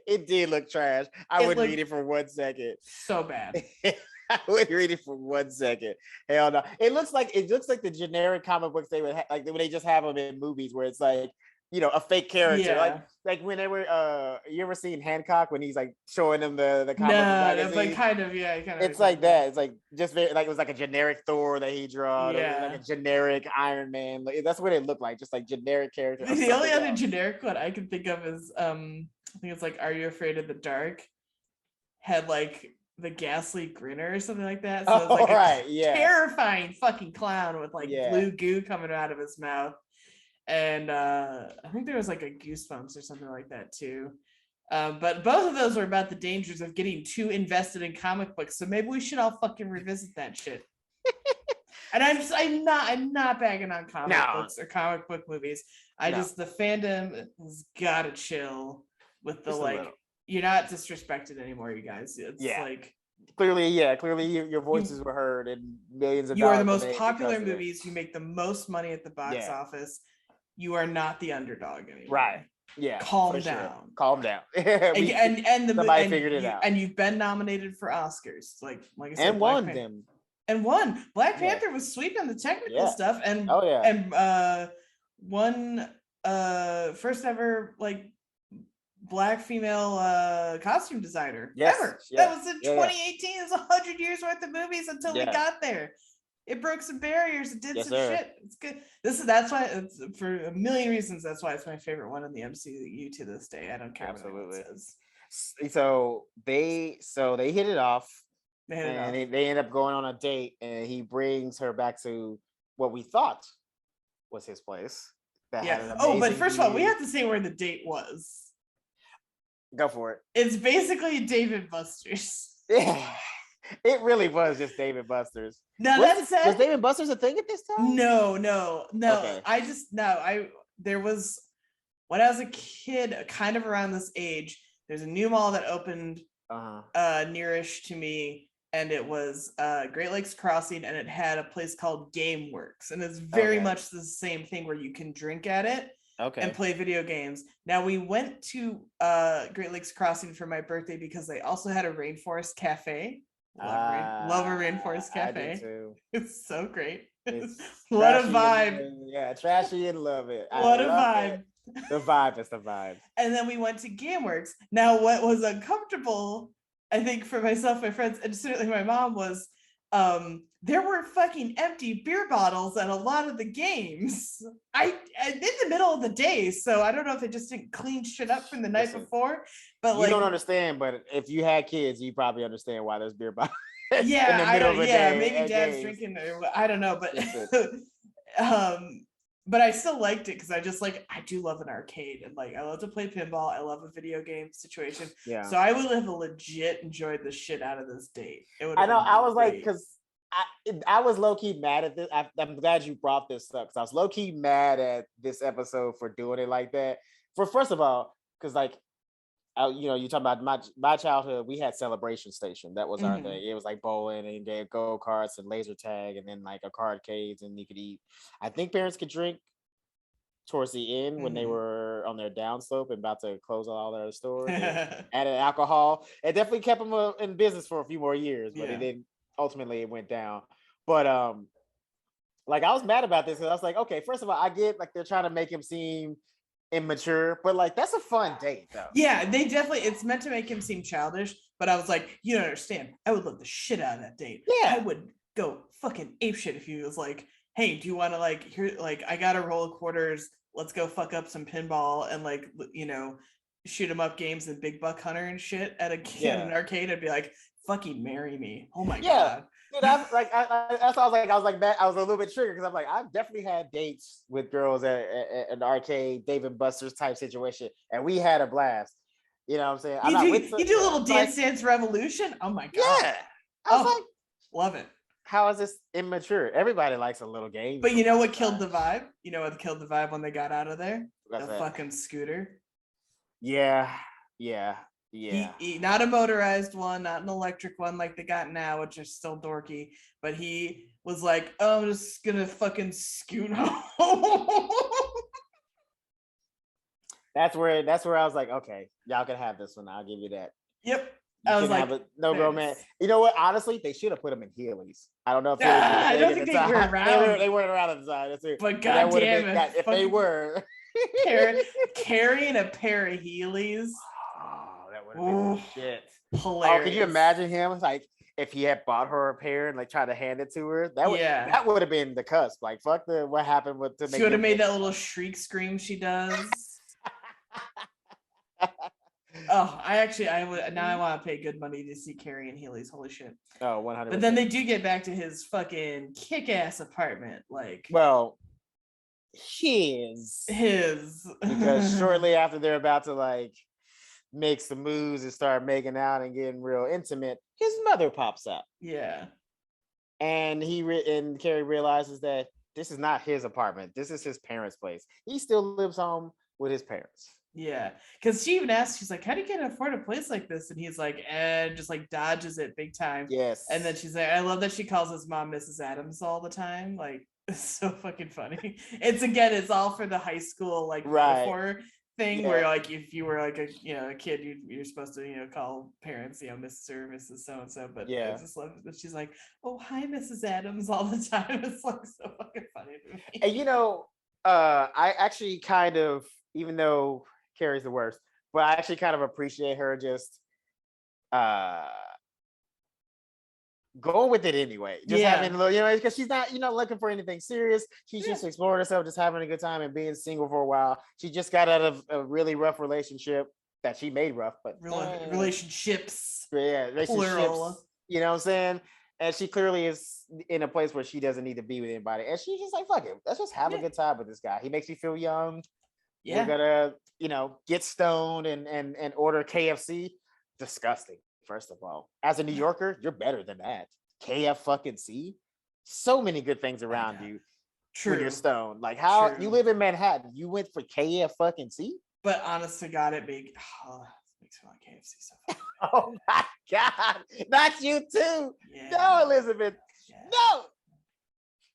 It did look trash. I wouldn't read it for 1 second. So bad. I wouldn't read it for 1 second. Hell no. It looks like the generic comic books they would like when they just have them in movies where it's like, you know, a fake character. Yeah. Like when they were you ever seen Hancock when he's like showing them the comic magazine? But kind of, it's like that. It's like just very like it was like a generic Thor that he drew. Yeah. Like a generic Iron Man. Like, that's what it looked like, just like generic character. The only other generic one I can think of is I think it's like Are You Afraid of the Dark? Had like the ghastly grinner or something like that. So it's like a terrifying fucking clown with like blue goo coming out of his mouth. And I think there was like a Goosebumps or something like that too. But both of those are about the dangers of getting too invested in comic books. So maybe we should all fucking revisit that shit. And I'm not bagging on comic books or comic book movies. Just the fandom has gotta chill with the you're not disrespected anymore, you guys. It's like clearly your voices were heard in millions of dollars. You are the most popular movies. You make the most money at the box office. You are not the underdog anymore. Right. Yeah. Calm down. Sure. Calm down. Somebody figured it out. And you've been nominated for Oscars. Like I said, and won them. And won. Black Panther was sweeping the technical stuff and won first ever like Black female costume designer ever. That was in 2018. It was 100 years worth of movies until we got there. It broke some barriers. It did some shit. It's good. That's why it's for a million reasons. That's why it's my favorite one in the MCU to this day. I don't care what anyone says. So they hit it off. They end up going on a date, and he brings her back to what we thought was his place. But first of all, we have to say where the date was. Go for it. It's basically Dave & Buster's. Yeah. It really was just Dave & Buster's. Now that said, was Dave & Buster's a thing at this time? No. Okay. There was when I was a kid, kind of around this age. There's a new mall that opened nearish to me, and it was Great Lakes Crossing, and it had a place called GameWorks, and it's very much the same thing where you can drink at it. And play video games. Now we went to Great Lakes Crossing for my birthday because they also had a rainforest cafe. Love a rainforest cafe. I do too. It's so great. What a vibe. Trashy and love it. What a vibe. The vibe is the vibe. And then we went to GameWorks. Now what was uncomfortable, I think, for myself, my friends, and certainly my mom was there were fucking empty beer bottles at a lot of the games. I in the middle of the day, so I don't know if they just didn't clean shit up from the night before. But you don't understand. But if you had kids, you probably understand why there's beer bottles. Yeah, in the middle of the day maybe dad's games. Drinking. Or, I don't know, but but I still liked it because I do love an arcade, and I love to play pinball. I love a video game situation. Yeah. So I would have legit enjoyed the shit out of this date. I know. I was great. Because I was low key mad at this. I'm glad you brought this up because I was low key mad at this episode for doing it like that. First of all, because you talk about my childhood, we had Celebration Station. That was our thing. It was like bowling and they had go-karts and laser tag and then like arcades and you could eat. I think parents could drink towards the end when they were on their downslope and about to close all their stores. Added alcohol. It definitely kept them in business for a few more years, but it didn't. Ultimately, it went down. But I was mad about this because I was like, okay, first of all, I get they're trying to make him seem immature, but that's a fun date though. Yeah, they definitely, it's meant to make him seem childish, but I was like, you don't understand, I would love the shit out of that date. I would go fucking apeshit if he was like, hey, do you want to here, I got a roll of quarters, let's go fuck up some pinball and shoot 'em up games and Big Buck Hunter and shit at an arcade, I'd be like, fucking marry me. Oh my god. Dude, I that's what I was like, that I was a little bit triggered because I'm like, I've definitely had dates with girls at an arcade, Dave and Buster's type situation, and we had a blast. You know what I'm saying? You do a little Dance Revolution. Oh my god. Yeah. I was like, love it. How is this immature? Everybody likes a little game. But you know what killed the vibe? You know what killed the vibe when they got out of there? The fucking scooter. Yeah. Not a motorized one, not an electric one like they got now, which is still dorky. But he was like, "Oh, I'm just gonna fucking scoot home." That's where I was like, okay, y'all can have this one. I'll give you that. Yep. I was like, no romance. You know what? Honestly, they should have put them in Heelys. I don't know if I don't think they were around. They weren't around at the time. That's it. But goddamn it, if they were, Carrie in a pair of Heelys. Oh, that would have been shit. Hilarious. Oh, can you imagine him like if he had bought her a pair and like tried to hand it to her? That would have been the cusp. Like fuck what happened with. She would have made that little shriek scream she does. Oh, I want to pay good money to see Carrie and Heelys. Holy shit. Oh, 100%. But then they do get back to his fucking kick-ass apartment. Like, well, his. Because shortly after they're about to like make some moves and start making out and getting real intimate, his mother pops up. Yeah. And and Carrie realizes that this is not his apartment. This is his parents' place. He still lives home with his parents. Yeah, because she even asked, she's like, how do you get to afford a place like this? And he's like, just like dodges it big time. Yes. And then she's like, I love that she calls his mom Mrs. Adams all the time. Like, it's so fucking funny. It's all for the high school like metaphor thing where like if you were like a kid, you're supposed to call parents Mrs. or Mrs. so and so. But I just love that she's like, oh hi Mrs. Adams all the time. It's like so fucking funny to me. And I actually kind of, even though Carrie's the worst, but I actually kind of appreciate her just going with it anyway. Just having a little, because she's not, looking for anything serious. She's just exploring herself, just having a good time and being single for a while. She just got out of a really rough relationship that she made rough, but relationships. Yeah, relationships. Plural. You know what I'm saying? And she clearly is in a place where she doesn't need to be with anybody. And she's just like, fuck it. Let's just have a good time with this guy. He makes me feel young. Yeah. We're gonna, get stoned and order KFC. Disgusting, first of all. As a New Yorker, you're better than that. KFC. So many good things around you. True. When you're stoned. Like how you live in Manhattan, you went for KFC? But honest to God, it makes me want KFC so far. Oh my God. Not you too. Yeah. No, Elizabeth. Yeah. No.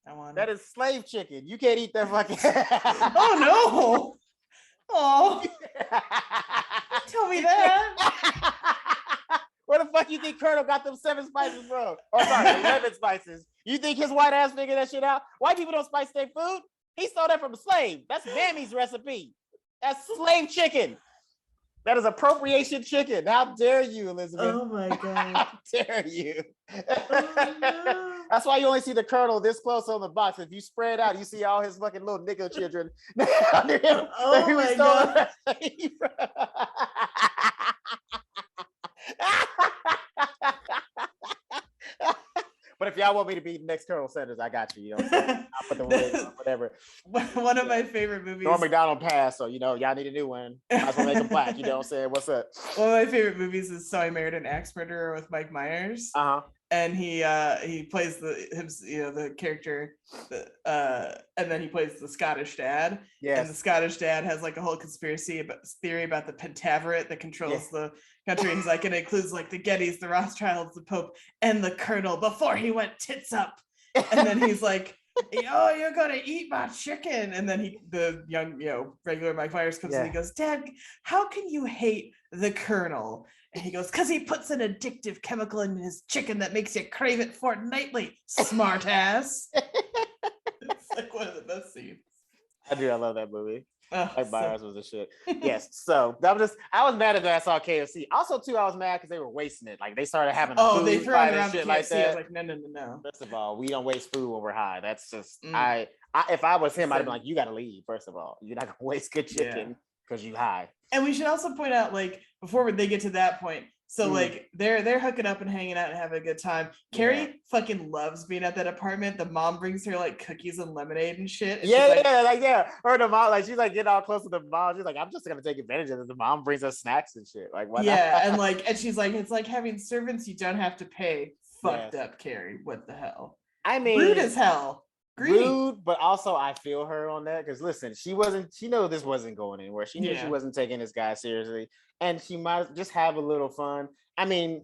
I want that is slave chicken. You can't eat that fucking. Oh no. Oh, tell me that. Where the fuck you think Colonel got them 7 spices from? Oh, sorry, 11 spices. You think his white ass figured that shit out? White people don't spice their food. He stole that from a slave. That's Mammy's recipe. That's slave chicken. That is appropriation chicken. How dare you, Elizabeth? Oh my God. How dare you? Oh, no. That's why you only see the Colonel this close on the box. If you spread out, you see all his fucking little nigger children under him. Oh my God. But if y'all want me to be next Colonel Sanders, I got you. You know what I'm saying? I'll put the wig on, whatever. One of my favorite movies. Norm Macdonald passed, so y'all need a new one. Might as well make him black. You know what I'm saying? What's up? One of my favorite movies is So I Married an Axe Murderer with Mike Myers. And he plays the character, and then he plays the Scottish dad. Yes. And the Scottish dad has like a whole conspiracy theory about the Pentaveret that controls the country. He's like, it includes like the Gettys, the Rothschilds, the Pope, and the Colonel before he went tits up. And then he's like, oh, you're gonna eat my chicken. And then the young, regular Mike Myers comes in and he goes, Dad, how can you hate the Colonel? And he goes, because he puts an addictive chemical in his chicken that makes you crave it fortnightly, smart ass. It's like one of the best scenes. I love that movie. Mike Myers was the shit. Yes. So I was mad at that I saw KFC. Also, too, I was mad because they were wasting it. Like they started having they threw it around shit KFC. Like that. I was like, no. First of all, we don't waste food when we're high. That's just if I was him, I'd be like, you gotta leave. First of all, you're not gonna waste good chicken. because you high. And we should also point out, like, before they get to that point, so like they're hooking up and hanging out and having a good time. Carrie fucking loves being at that apartment. The mom brings her like cookies and lemonade and shit. And Or the mom, like, she's like getting all close to the mom. She's like, I'm just gonna take advantage of it. The mom brings us snacks and shit. Like, what? Yeah, and she's like, it's like having servants you don't have to pay. Fucked up, Carrie. What the hell? I mean, rude as hell. Greedy. Rude, but also I feel her on that because listen, she knew this wasn't going anywhere. She knew she wasn't taking this guy seriously, and she might just have a little fun. I mean,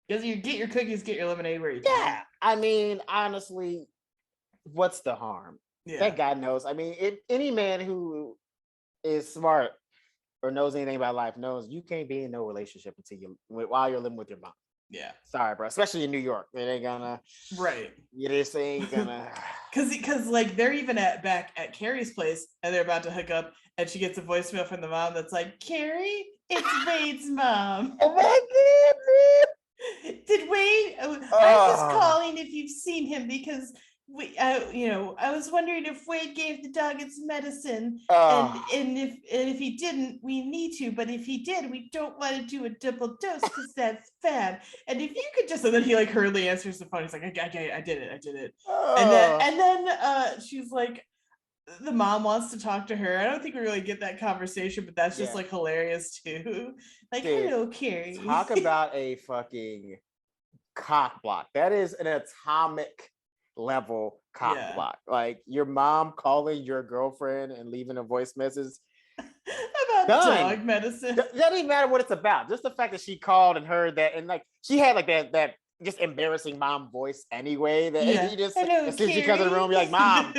because you get your cookies, get your lemonade where you can. Yeah, I mean, honestly, what's the harm? Yeah. That guy knows. I mean, any man who is smart or knows anything about life knows you can't be in no relationship while you're living with your mom. Yeah. Sorry, bro. Especially in New York. It ain't gonna. Right. You just ain't gonna. Because like they're even back at Carrie's place and they're about to hook up and she gets a voicemail from the mom that's like, Carrie, it's Wade's mom. Did Wade? I was calling if you've seen him because I was wondering if Wade gave the dog its medicine, and if he didn't, we need to. But if he did, we don't want to do a double dose because that's bad. And if you could just, and then he like hurriedly answers the phone. He's like, I did it. And then she's like, the mom wants to talk to her. I don't think we really get that conversation, but that's just like hilarious too. Like, dude, hello, Carrie. Talk about a fucking cock block. That is an atomic level cock block. Like your mom calling your girlfriend and leaving a voice message about dog medicine. Doesn't even matter what it's about. Just the fact that she called and heard that, and like she had like that just embarrassing mom voice anyway. That you just as soon as she comes in the room, you're like, Mom,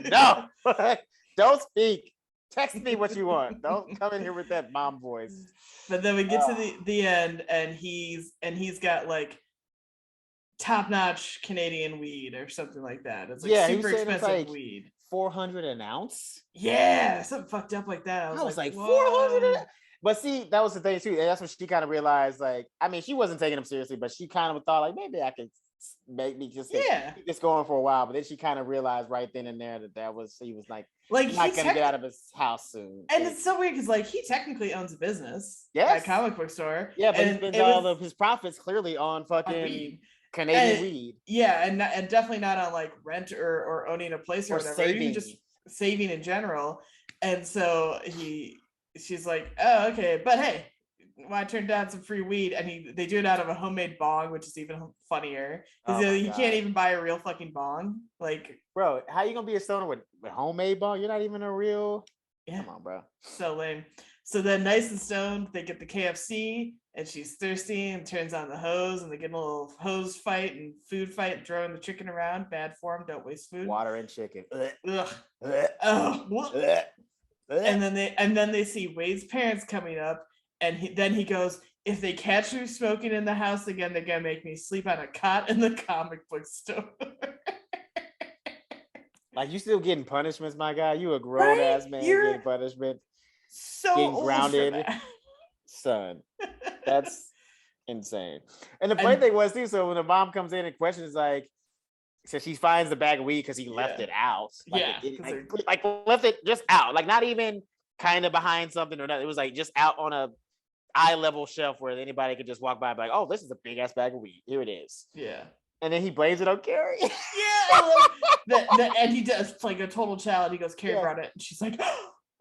no, don't speak. Text me what you want. Don't come in here with that mom voice. But then we get to the end, and he's got like top-notch Canadian weed or something like that. It's like super expensive weed. 400 an ounce. Yeah, something fucked up like that. I was like 400. But see, that was the thing too. And that's when she kind of realized, like, I mean, she wasn't taking him seriously, but she kind of thought, like, maybe I could make me just keep this going for a while. But then she kind of realized right then and there that he was like he's not gonna get out of his house soon. And it's so weird because like he technically owns a business, a comic book store. Yeah, but he spends all of his profits clearly on fucking Canadian weed. Yeah, and definitely not on like rent or owning a place or whatever. Saving. Even just saving in general. And so she's like, oh, okay, but hey, I turned down some free weed, and they do it out of a homemade bong, which is even funnier because he can't even buy a real fucking bong. Like, bro, how you gonna be a stoner with homemade bong? You're not even a real. Come on, bro. So lame. So then, nice and stoned, they get the KFC, and she's thirsty and turns on the hose, and they get in a little hose fight and food fight, throwing the chicken around. Bad form. Don't waste food. Water and chicken. Ugh. And then they see Wade's parents coming up, and then he goes, if they catch me smoking in the house again, they're gonna make me sleep on a cot in the comic book store. Like, you still getting punishments, my guy? You a grown ass man getting punishment. So getting grounded. Son. That's insane. And the funny thing was too, so when the mom comes in and questions, like, so she finds the bag of weed because he left it out. Like, left it just out. Like, not even kind of behind something or nothing. It was like just out on a eye level shelf where anybody could just walk by and be like, oh, this is a big ass bag of weed. Here it is. Yeah. And then he blames it on Carrie. Yeah. I love that, and he does like a total child. He goes, Carrie brought it. And she's like,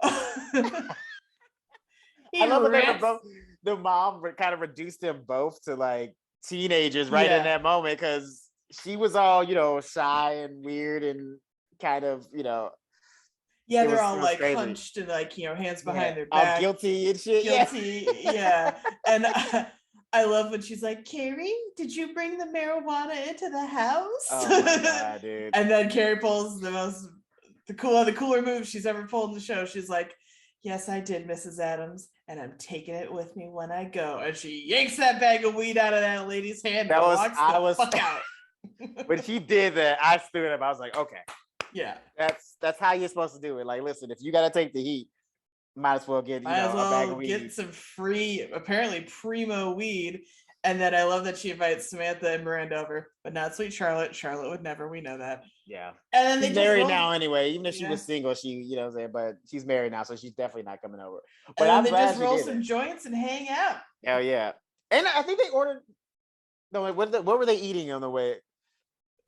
I love that the mom kind of reduced them both to like teenagers in that moment because she was all, shy and weird and kind of, yeah, they're all like crazy. Hunched and like, hands behind their back. All guilty and shit. Guilty, yeah. And I love when she's like, Carrie, did you bring the marijuana into the house? Oh my God, dude. And then Carrie pulls the cooler move she's ever pulled in the show. She's like, yes, I did, Mrs. Adams, and I'm taking it with me when I go. And she yanks that bag of weed out of that lady's hand and walks the fuck out. When she did that, I stood up. I was like, okay. Yeah. That's how you're supposed to do it. Like, listen, if you got to take the heat, might as well get a bag of weed. Get some free, apparently primo weed. And then I love that she invites Samantha and Miranda over, but not sweet Charlotte. Charlotte would never. We know that. Yeah. And then she's married now anyway. Even if she was single, she, you know what I'm saying? But she's married now, so she's definitely not coming over. But I'm glad just roll some joints and hang out. Hell yeah. And I think they ordered. No, what were they eating on the way?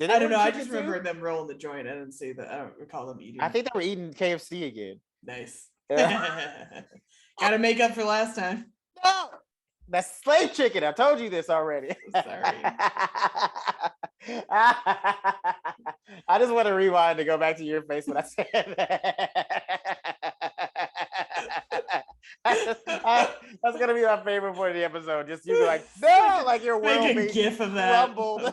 I don't know. I just remember them rolling the joint. I didn't see that. I don't recall them eating. I think they were eating KFC again. Nice. Gotta make up for last time. No, that's slave chicken. I told you this already. Sorry. I just want to rewind to go back to your face when I said that. That's gonna be my favorite part of the episode. Just you be like, no, like your world make a gif of that. Rumbled.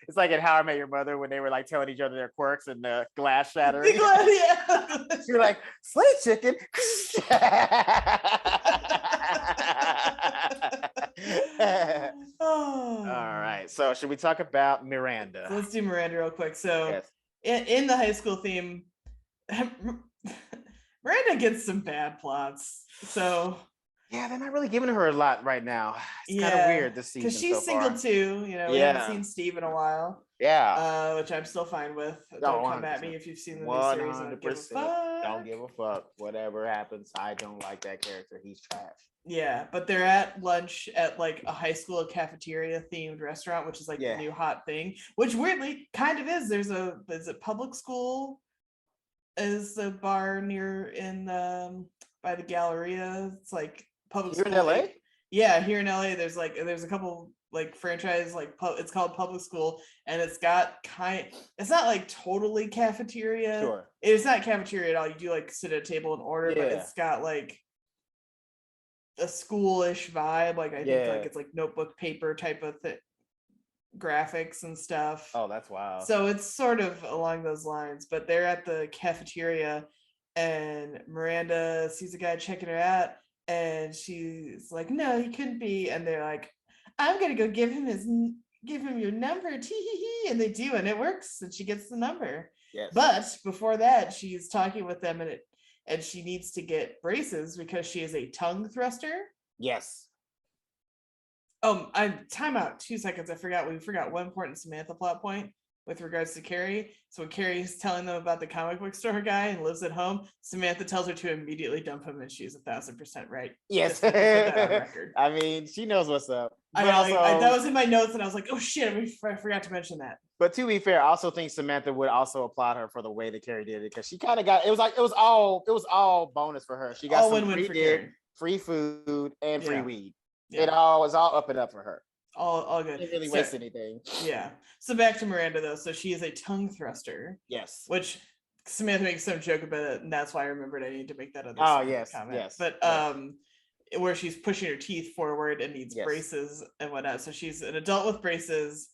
It's like in How I Met Your Mother when they were like telling each other their quirks and the glass shattering. Yeah. You're like, slave chicken. All right. So should we talk about Miranda? Let's do Miranda real quick. So in the high school theme, Miranda gets some bad plots. So yeah, they're not really giving her a lot right now. It's kind of weird this season. Because she's single too. You know, we haven't seen Steve in a while. Yeah. Which I'm still fine with. Don't come at me if you've seen the new series. 100%. Don't give a fuck. Whatever happens, I don't like that character. He's trash. Yeah, but they're at lunch at like a high school cafeteria themed restaurant, which is like the new hot thing. Which weirdly kind of is. There's is it public school? Is the bar near in by the Galleria? It's like public here school. in LA? Yeah, here in LA. There's a couple like franchise it's called Public School, and it's got it's not like totally cafeteria. Sure. It's not cafeteria at all. You do like sit at a table and order, but it's got like a schoolish vibe. Like I think like it's like notebook paper type of graphics and stuff. Oh, that's wild. So it's sort of along those lines, but they're at the cafeteria and Miranda sees a guy checking her out and she's like, no, he couldn't be. And they're like, I'm gonna go give him your number, and they do, and it works, and she gets the number. Yes. But before that, she's talking with them, and she needs to get braces because she is a tongue thruster. Yes. Time out 2 seconds. We forgot one important Samantha plot point with regards to Carrie. So when Carrie is telling them about the comic book store guy and lives at home, Samantha tells her to immediately dump him, and she's 1,000% right. Yes. I mean, she knows what's up. That was in my notes, and I was like, "Oh shit, I forgot to mention that." But to be fair, I also think Samantha would also applaud her for the way that Carrie did it, because she kind of got it was all bonus for her. She got all some free food and free weed. Yeah. It all was all up and up for her. All good. Didn't really waste anything. Yeah. So back to Miranda though. So she is a tongue thruster. Yes. Which Samantha makes some joke about it, and that's why I remembered I need to make that other comment. Yes. But where she's pushing her teeth forward and needs braces and whatnot. So she's an adult with braces,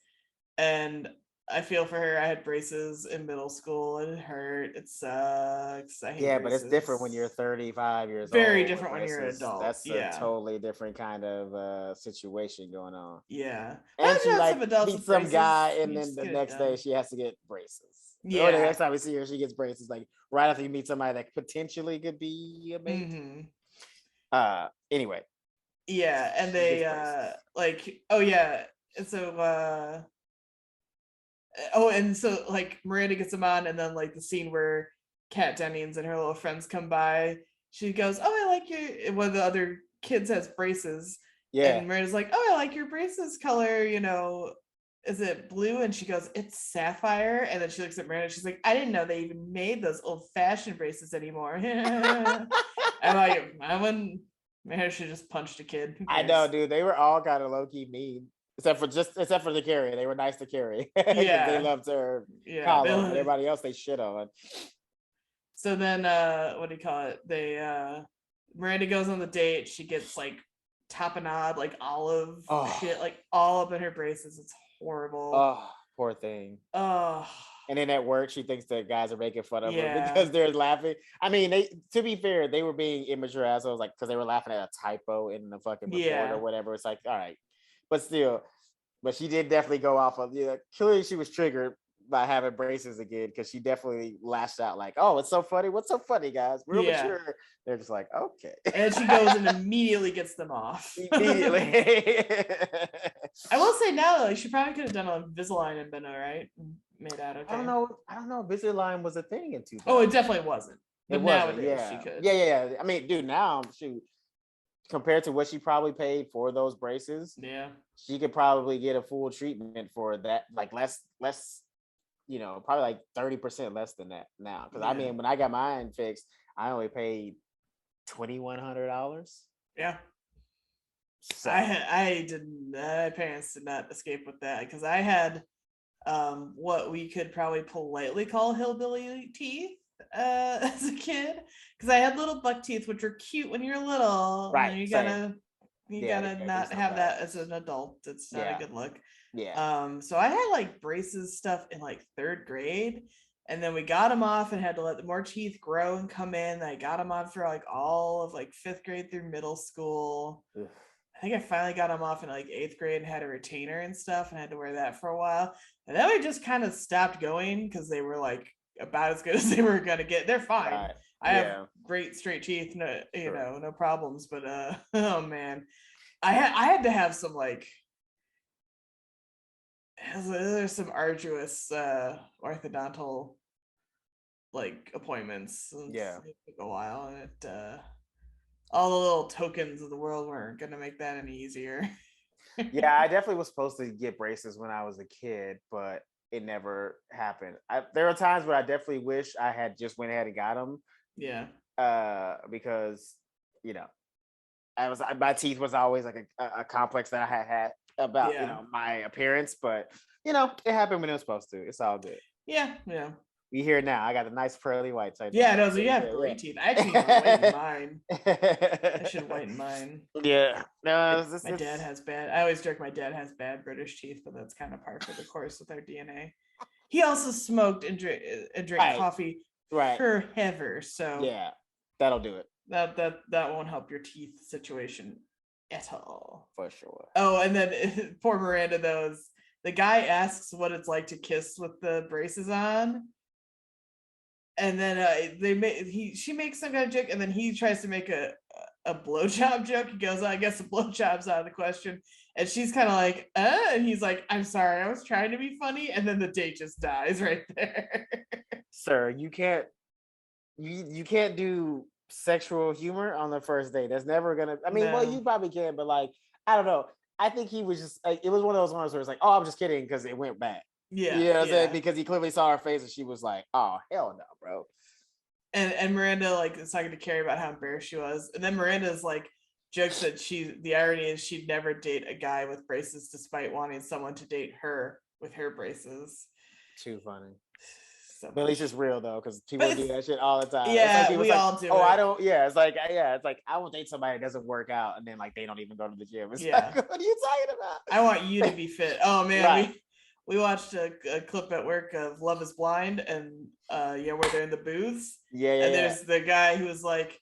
and I feel for her. I had braces in middle school and it hurt. It sucks. I hate braces. But it's different when you're 35 years old. Very different when you're an adult. That's a totally different kind of situation going on. Yeah. And she meets some guy, and then the next day she has to get braces. Yeah. Or the next time we see her, she gets braces. Like right after you meet somebody that potentially could be a mate. Mm-hmm. Anyway. Yeah, and they and so and so like Miranda gets them on, and then like the scene where Kat Dennings and her little friends come by, she goes, "Oh, I like your," one of the other kids has braces. Yeah. And Miranda's like, "Oh, I like your braces color, is it blue?" And she goes, "It's sapphire." And then she looks at Miranda, she's like, "I didn't know they even made those old-fashioned braces anymore." I'm like, Miranda should just punched a kid. I know, dude. They were all kind of low-key mean. Except for the Carrie. They were nice to Carrie. Yeah. They loved her. Yeah. Everybody else they shit on. So then what do you call it? Miranda goes on the date. She gets like tapenade, like olive shit, like all up in her braces. It's horrible. Oh, poor thing. Oh. And then at work, she thinks the guys are making fun of her because they're laughing. I mean, to be fair, they were being immature assholes, like because they were laughing at a typo in the fucking report or whatever. It's like, all right. But still, she did definitely go off of, clearly she was triggered by having braces again, because she definitely lashed out like, "Oh, it's so funny. What's so funny, guys? Real mature." They're just like, "Okay." And she goes and immediately gets them off. Immediately. I will say now, like, she probably could have done a Invisalign and been all right. Made out okay. I don't know. Invisalign was a thing in 2000. Oh, it definitely wasn't. But nowadays yeah. she could. Yeah. I mean, dude, now compared to what she probably paid for those braces, she could probably get a full treatment for that, like less, probably like 30% less than that now. Because I mean, when I got mine fixed, I only paid $2,100. Yeah. So my parents did not escape with that, because I had what we could probably politely call hillbilly teeth as a kid, because I had little buck teeth, which are cute when you're little. Right. You gotta not have that as an adult. It's not a good look. Yeah. So I had like braces stuff in like 3rd grade, and then we got them off and had to let more teeth grow and come in. I got them on for like all of like 5th grade through middle school. Ugh. I think I finally got them off in like 8th grade and had a retainer and stuff, and had to wear that for a while. And then we just kind of stopped going because they were like about as good as they were gonna get. They're fine. Right. I have great straight teeth, no problems. But oh man, I had to have some like, there's some arduous orthodontal like appointments. It took a while, and it all the little tokens of the world weren't gonna make that any easier. Yeah, I definitely was supposed to get braces when I was a kid, but it never happened. There are times where I definitely wish I had just went ahead and got them. Yeah. Because my teeth was always like a complex that I had about my appearance, but it happened when it was supposed to. It's all good. Yeah. We here now. I got a nice pearly white type. Yeah, no, so you have great teeth. I actually whiten mine. I should whiten mine. Yeah. No, my dad has bad. I always joke my dad has bad British teeth, but that's kind of par for the course with our DNA. He also smoked and drank coffee forever. So yeah, that'll do it. That won't help your teeth situation at all. For sure. Oh, and then poor Miranda, though, the guy asks what it's like to kiss with the braces on. And then she makes some kind of joke, and then he tries to make a blowjob joke. He goes, I guess the blowjob's out of the question. And she's kind of like, and he's like, I'm sorry, I was trying to be funny. And then the date just dies right there. Sir, you can't do sexual humor on the first date. That's never gonna, well, you probably can, but like, I don't know. I think he was just like, it was one of those ones where it's like, oh, I'm just kidding, because it went bad. Yeah. You know what I'm saying? Because he clearly saw her face and she was like, oh, hell no, bro. And Miranda like is talking to Carrie about how embarrassed she was. And then Miranda's like jokes that the irony is she'd never date a guy with braces despite wanting someone to date her with her braces. Too funny. But at least it's real though, because people do that shit all the time. Yeah, we all do. Oh, I don't. Yeah, it's like I won't date somebody that doesn't work out, and then like they don't even go to the gym. It's like, what are you talking about? I want you to be fit. Oh man, we watched a clip at work of Love Is Blind, and where they're in the booths. And there's the guy who was like,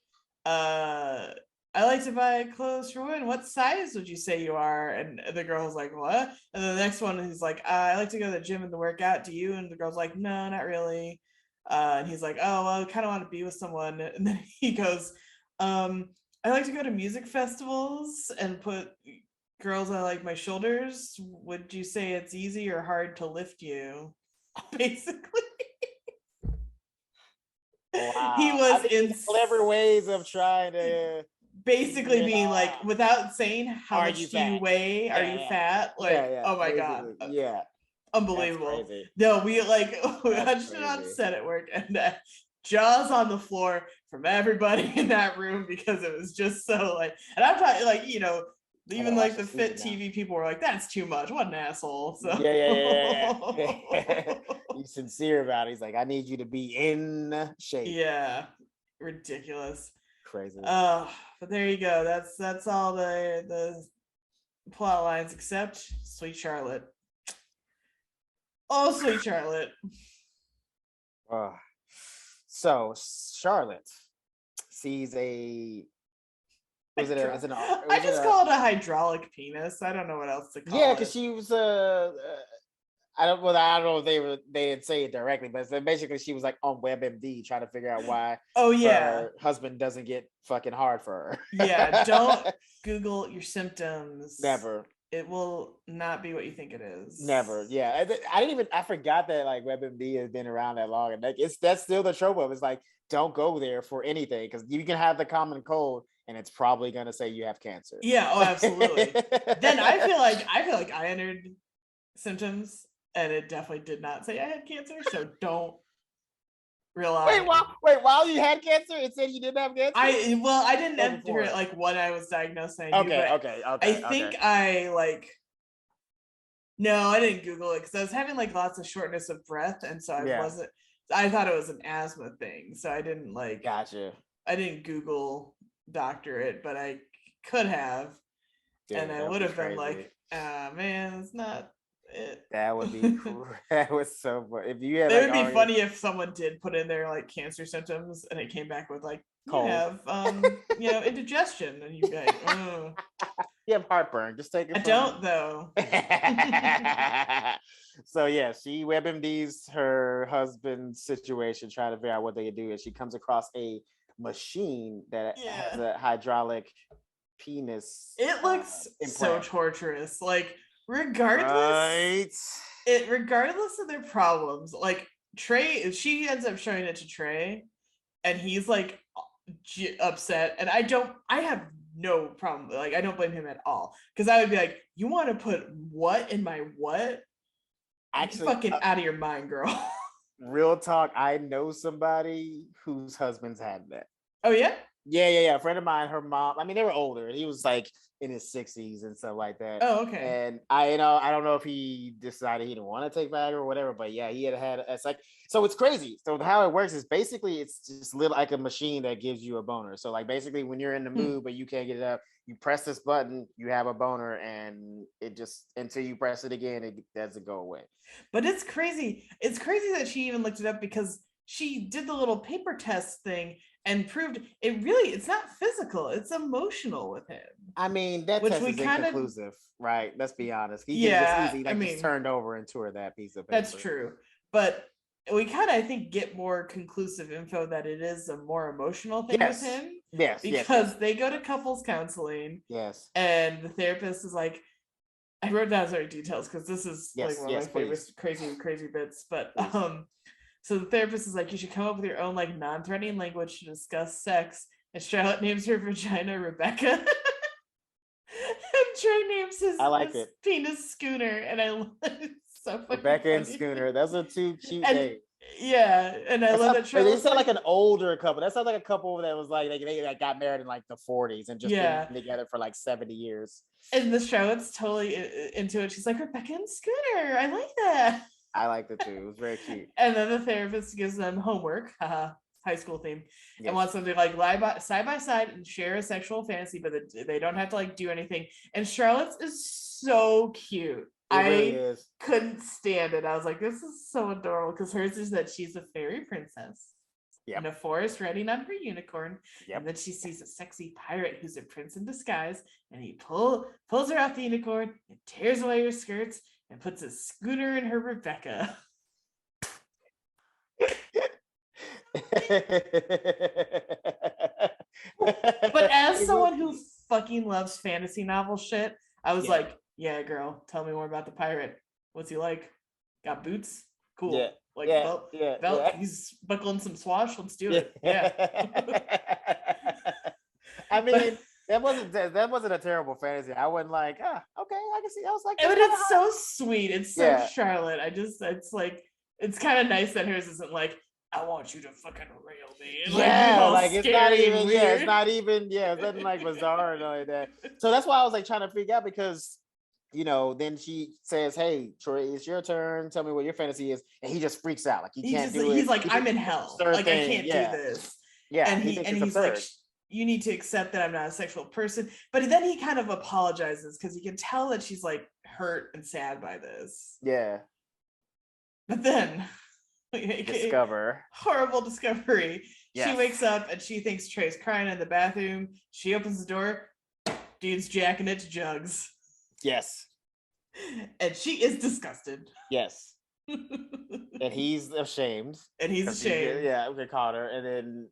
I like to buy clothes for women. What size would you say you are? And the girl's like, what? And then the next one, he's like, I like to go to the gym and to work out. Do you? And the girl's like, no, not really. And he's like, oh, well, I kind of want to be with someone. And then he goes, I like to go to music festivals and put girls on like my shoulders. Would you say it's easy or hard to lift you? Basically. Wow. He was in clever ways of trying to basically being like, without saying how much do you weigh, are you fat? Like, oh my god, unbelievable. No, we watched it on set at work, and jaws on the floor from everybody in that room, because it was just so like, and I'm talking like, even like the fit TV people were like, that's too much, what an asshole. So he's sincere about it. He's like, I need you to be in shape. Yeah, ridiculous, crazy. But there you go. That's all the plot lines except Sweet Charlotte. Oh, Sweet Charlotte. So Charlotte sees a. I just call it a hydraulic penis. I don't know what else to call it. Yeah, because she was I don't know if they didn't say it directly, but basically she was like on WebMD trying to figure out why her husband doesn't get fucking hard for her. Yeah, don't Google your symptoms. Never. It will not be what you think it is. Never. Yeah. I forgot that like WebMD has been around that long. And like that's still the trope of it's like, don't go there for anything because you can have the common cold and it's probably gonna say you have cancer. Yeah, oh absolutely. Then I feel like I entered symptoms and it definitely did not say I had cancer. So don't rely. While you had cancer, it said you didn't have cancer. I didn't enter it like when I was diagnosed. Okay. I think I like. No, I didn't Google it because I was having like lots of shortness of breath, and so I wasn't. I thought it was an asthma thing, so I didn't like. Gotcha. I didn't Google doctor it, but I could have, and I would have been like, man, it's not it. That would be cool. That was so funny. If you had, it would be funny if someone did put in their like cancer symptoms and it came back with like cold. You have indigestion, and you'd be like, oh. You have heartburn. Just take it. I don't though. So yeah, she WebMDs her husband's situation, trying to figure out what they could do, and she comes across a machine that has a hydraulic penis. It looks so torturous. Like regardless of their problems, like Trey, she ends up showing it to Trey, and he's like upset, and I have no problem. Like I don't blame him at all because I would be like, you want to put what in my what? Actually, fucking out of your mind, girl. Real talk. I know somebody whose husband's had that. Oh yeah? Yeah. A friend of mine, her mom. I mean, they were older. He was like in his 60s and stuff like that. Oh, okay. And I don't know if he decided he didn't want to take Viagra or whatever, but yeah, he had it's like, so it's crazy. So how it works is basically it's just little like a machine that gives you a boner. So like basically when you're in the mood but you can't get it up, you press this button, you have a boner, and it just until you press it again, it doesn't go away. But it's crazy. It's crazy that she even looked it up because she did the little paper test thing and proved it's not physical, it's emotional with him. I mean, that test is inconclusive, right? Let's be honest. He just easy, just turned over and tore that piece of paper. That's true. But we kind of, I think, get more conclusive info that it is a more emotional thing with him. Yes. Because they go to couples counseling. Yes. And the therapist is like, I wrote down sorry details because this is like one of my favorite crazy bits. But so the therapist is like, you should come up with your own like non-threatening language to discuss sex. And Charlotte names her vagina Rebecca. And Trey names his penis Schooner. And I love it. So Rebecca and Schooner. Those are two cute names. Yeah, and I love that Trey. They sound like an older couple. That sounds like a couple that was like they got married in like the 40s and just been together for like 70 years. And the Charlotte's totally into it. She's like, Rebecca and Schooner. I like that. I liked it too. It was very cute. And then the therapist gives them homework, high school theme, and wants them to like lie side by side and share a sexual fantasy, but they don't have to like do anything. And Charlotte's is so cute. I couldn't stand it. I was like, this is so adorable because hers is that she's a fairy princess in a forest riding on her unicorn. And then she sees a sexy pirate who's a prince in disguise, and he pulls her off the unicorn and tears away her skirts and puts a Schooner in her Rebecca. But as someone who fucking loves fantasy novel shit, I was like, yeah, girl, tell me more about the pirate. What's he like? Got boots? Cool. Belt. He's buckling some swash. Let's do it. Yeah. I mean, that wasn't a terrible fantasy. I wasn't like, okay, I can see. I was like, but it's so sweet. It's so Charlotte. It's kind of nice that hers isn't like, I want you to fucking rail me. It's not even, it's nothing like bizarre or like that. So that's why I was like trying to figure out because, then she says, hey, Troy, it's your turn. Tell me what your fantasy is. And he just freaks out. Like, he can't do it. He's like, I'm in hell. Like, I can't do this. Yeah. And he's like, you need to accept that I'm not a sexual person. But then he kind of apologizes because he can tell that she's like hurt and sad by this. Yeah. But then horrible discovery. Yes. She wakes up and she thinks Trey's crying in the bathroom. She opens the door. Dude's jacking it to jugs. Yes. And she is disgusted. Yes. And he's ashamed. And he's ashamed. We caught her. And then,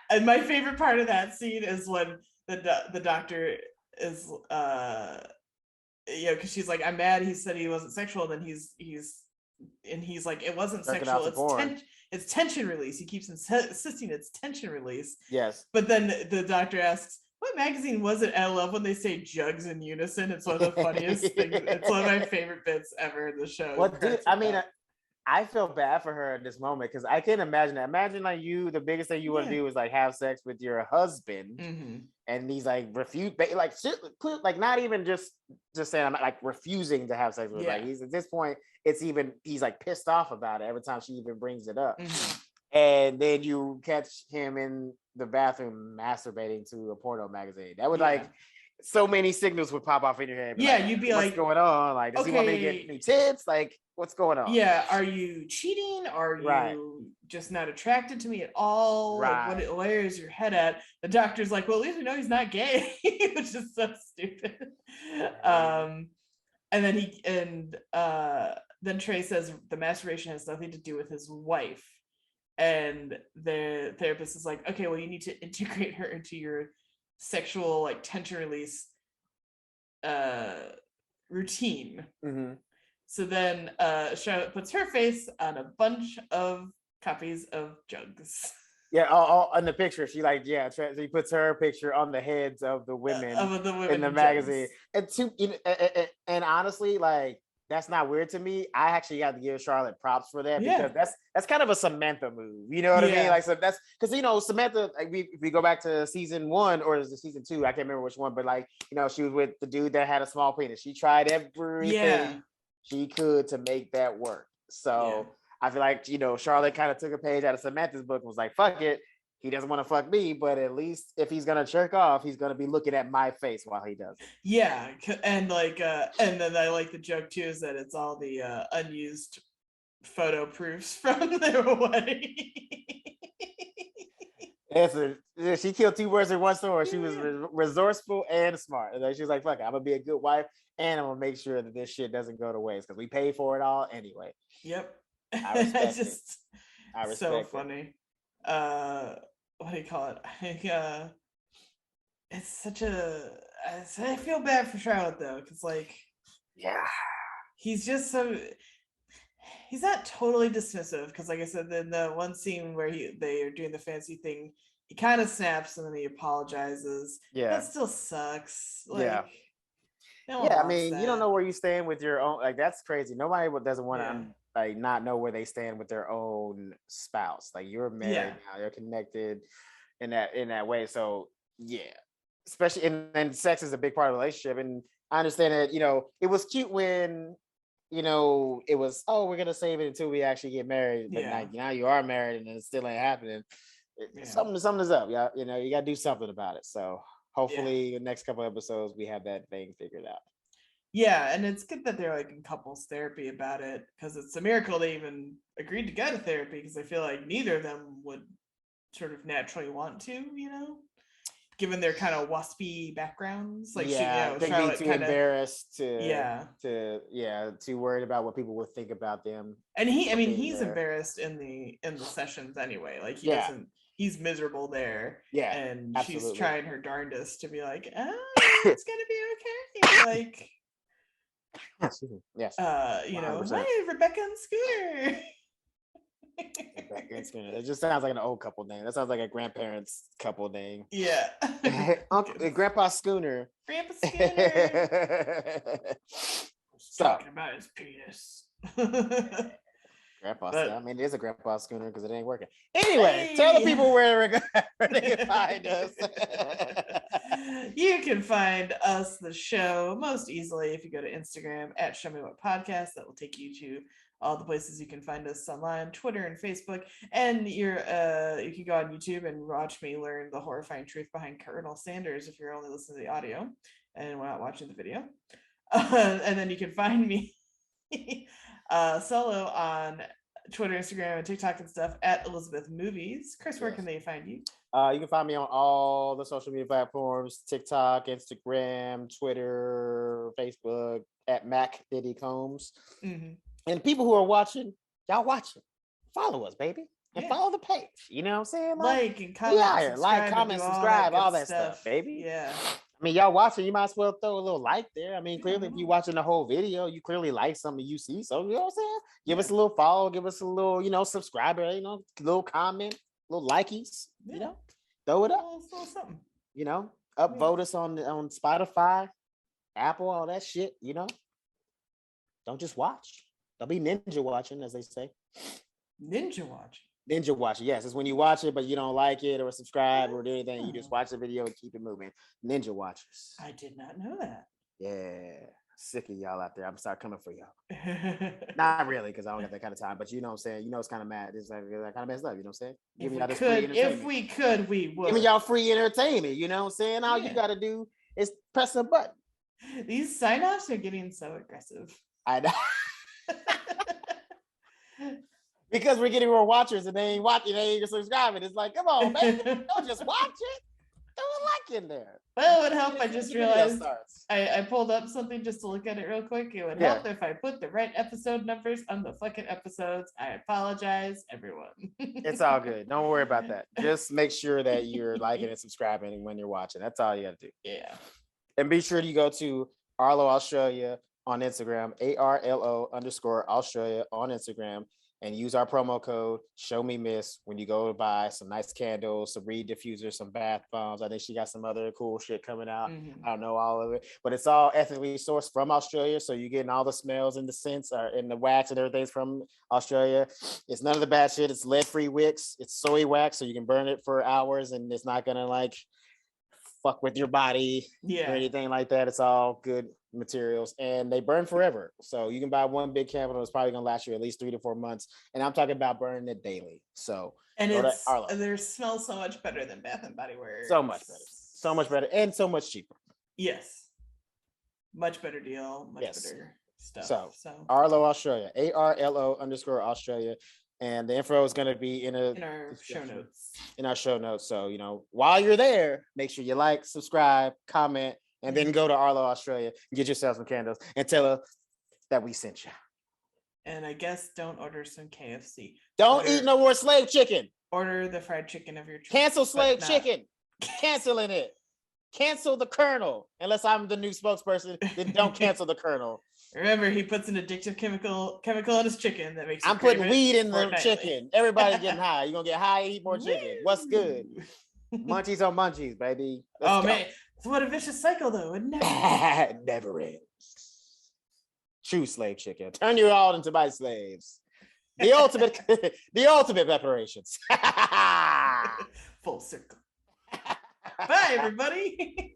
and my favorite part of that scene is when the doctor is, because she's like, I'm mad he said he wasn't sexual. And then he's like, it wasn't sexual. It's tension release. He keeps insisting it's tension release. Yes. But then the doctor asks, what magazine was it? And I love when they say jugs in unison. It's one of the funniest things. It's one of my favorite bits ever in the show. Well, dude, I mean, I feel bad for her in this moment because I can't imagine that. Imagine like the biggest thing you want to do is like have sex with your husband, and he's like like not even just saying I'm like refusing to have sex with. Like he's at this point, he's like pissed off about it every time she even brings it up, and then you catch him in the bathroom masturbating to a porno magazine. That would like so many signals would pop off in your head. Yeah, you'd be what's going on? Like, does he want me to get any tits? Like, what's going on? Yeah, are you cheating? Are you just not attracted to me at all? Right. Like, where is your head at? The doctor's like, well, at least we know he's not gay, which is so stupid. And then then Trey says the masturbation has nothing to do with his wife. And the therapist is like, okay, well, you need to integrate her into your sexual like tension release routine. So then Charlotte puts her face on a bunch of copies of jugs. Yeah, all in the picture. She like, she puts her picture on the heads of the women, in the magazine. And honestly, like, that's not weird to me. I actually got to give Charlotte props for that because that's kind of a Samantha move. You know what I mean? Like, so that's because Samantha. Like, if we go back to season 1 or is it season 2? I can't remember which one, but like, she was with the dude that had a small penis. She tried everything she could to make that work. So I feel like Charlotte kind of took a page out of Samantha's book and was like, "Fuck it." He doesn't want to fuck me, but at least if he's gonna jerk off, he's gonna be looking at my face while he does it. Yeah, and like, and then I like the joke too is that it's all the unused photo proofs from their wedding. She killed 2 birds with one stone. She was resourceful and smart. And then she was like, "Fuck it, I'm gonna be a good wife, and I'm gonna make sure that this shit doesn't go to waste because we paid for it all anyway." Yep, I respect it. I respect so funny. What do you call it? It's such a. I feel bad for Charlotte though, because like, he's just so. He's not totally dismissive because, like I said, then the one scene where they are doing the fancy thing, he kind of snaps and then he apologizes. That still sucks. Like, I mean, you don't know where you stand with your own. Like, that's crazy. Nobody doesn't want to like not know where they stand with their own spouse. Like, you're married now, you're connected in that way. So especially and sex is a big part of the relationship. And I understand that it was cute when it was we're gonna save it until we actually get married. But now you are married and it still ain't happening. Something is up. You gotta do something about it. So hopefully the next couple episodes we have that thing figured out. Yeah, and it's good that they're like in couples therapy about it because it's a miracle they even agreed to go to therapy because I feel like neither of them would sort of naturally want to, given their kind of waspy backgrounds. Like they'd be too embarrassed too worried about what people would think about them. And he's embarrassed in the sessions anyway. Like he doesn't. He's miserable there. Yeah, and absolutely. She's trying her darndest to be like, it's gonna be okay. Like. Yes. Hey, Rebecca and Scooter. Rebecca and Scooter. It just sounds like an old couple name. That sounds like a grandparents couple name. Yeah. Grandpa Schooner. Grandpa Schooner. Talking about his penis. Grandpa Schooner. I mean, it is a Grandpa Schooner because it ain't working. Anyway, tell the people where they can find us. You can find us, the show, most easily if you go to Instagram at Show Me What Podcast. That will take you to all the places you can find us online, Twitter and Facebook. And you can go on YouTube and watch me learn the horrifying truth behind Colonel Sanders if you're only listening to the audio and we're not watching the video. And then you can find me solo on Twitter, Instagram, and TikTok and stuff at Elizabeth Movies. Chris, where can they find you? You can find me on all the social media platforms: TikTok, Instagram, Twitter, Facebook at Mack Diddy Combs. Mm-hmm. And people who are watching, y'all watching, follow us, baby. And follow the page. You know what I'm saying? Like and comment, subscribe, all that stuff, baby. Yeah. I mean, y'all watching, you might as well throw a little like there. I mean, clearly, if you're watching the whole video, you clearly like something you see. So, you know what I'm saying? Give us a little follow, give us a little, subscriber, little comment, little likies, throw it up. A little something. Upvote us on Spotify, Apple, all that shit, Don't just watch. Don't be ninja watching, as they say. Ninja watching. Ninja watching, yes. It's when you watch it, but you don't like it or subscribe or do anything. You just watch the video and keep it moving. Ninja watchers. I did not know that. Yeah. Sick of y'all out there. I'm gonna start coming for y'all. Not really, because I don't got that kind of time. But you know what I'm saying? It's kind of mad. It's like that kind of messed up. You know what I'm saying? If we could, we would. Give me y'all free entertainment. You know what I'm saying? All you gotta do is press a button. These sign-offs are getting so aggressive. I know. Because we're getting more watchers and they ain't watching, they ain't just subscribing. It's like, come on, man. Don't just watch it. Throw a like in there. Well, it would help. I just realized I pulled up something just to look at it real quick. It would help if I put the right episode numbers on the fucking episodes. I apologize, everyone. It's all good. Don't worry about that. Just make sure that you're liking and subscribing when you're watching. That's all you got to do. Yeah. And be sure you go to Arlo Australia on Instagram, ARLO_Australia on Instagram. And use our promo code Show Me Miss when you go to buy some nice candles, some reed diffusers, some bath bombs. I think she got some other cool shit coming out. Mm-hmm. I don't know all of it, but it's all ethically sourced from Australia. So you're getting all the smells and the scents and the wax and everything's from Australia. It's none of the bad shit. It's lead-free wicks. It's soy wax, so you can burn it for hours and it's not gonna fuck with your body or anything like that. It's all good materials and they burn forever. So you can buy one big candle. It's probably gonna last you at least 3 to 4 months. And I'm talking about burning it daily. So they smell so much better than Bath and Body Works. So much better, and so much cheaper. Yes, much better deal. Much better stuff. So Arlo Australia, ARLO_Australia. And the info is going to be in our show notes. In our show notes. So, while you're there, make sure you like, subscribe, comment, and then go to Arlo Australia and get yourself some candles and tell her that we sent you. And I guess don't order some KFC. Don't eat no more slave chicken. Order the fried chicken of your choice. Cancel slave chicken. Canceling it. Cancel the Colonel. Unless I'm the new spokesperson, then don't cancel the Colonel. Remember, he puts an addictive chemical in his chicken that makes. I'm putting weed in the chicken. Everybody's getting high. You're gonna get high and eat more chicken. What's good? Munchies on munchies, baby. Let's go. Man, so what a vicious cycle, though. It never ends. True slave chicken. Turn you all into my slaves. The ultimate, the ultimate reparations. Full circle. Bye, everybody.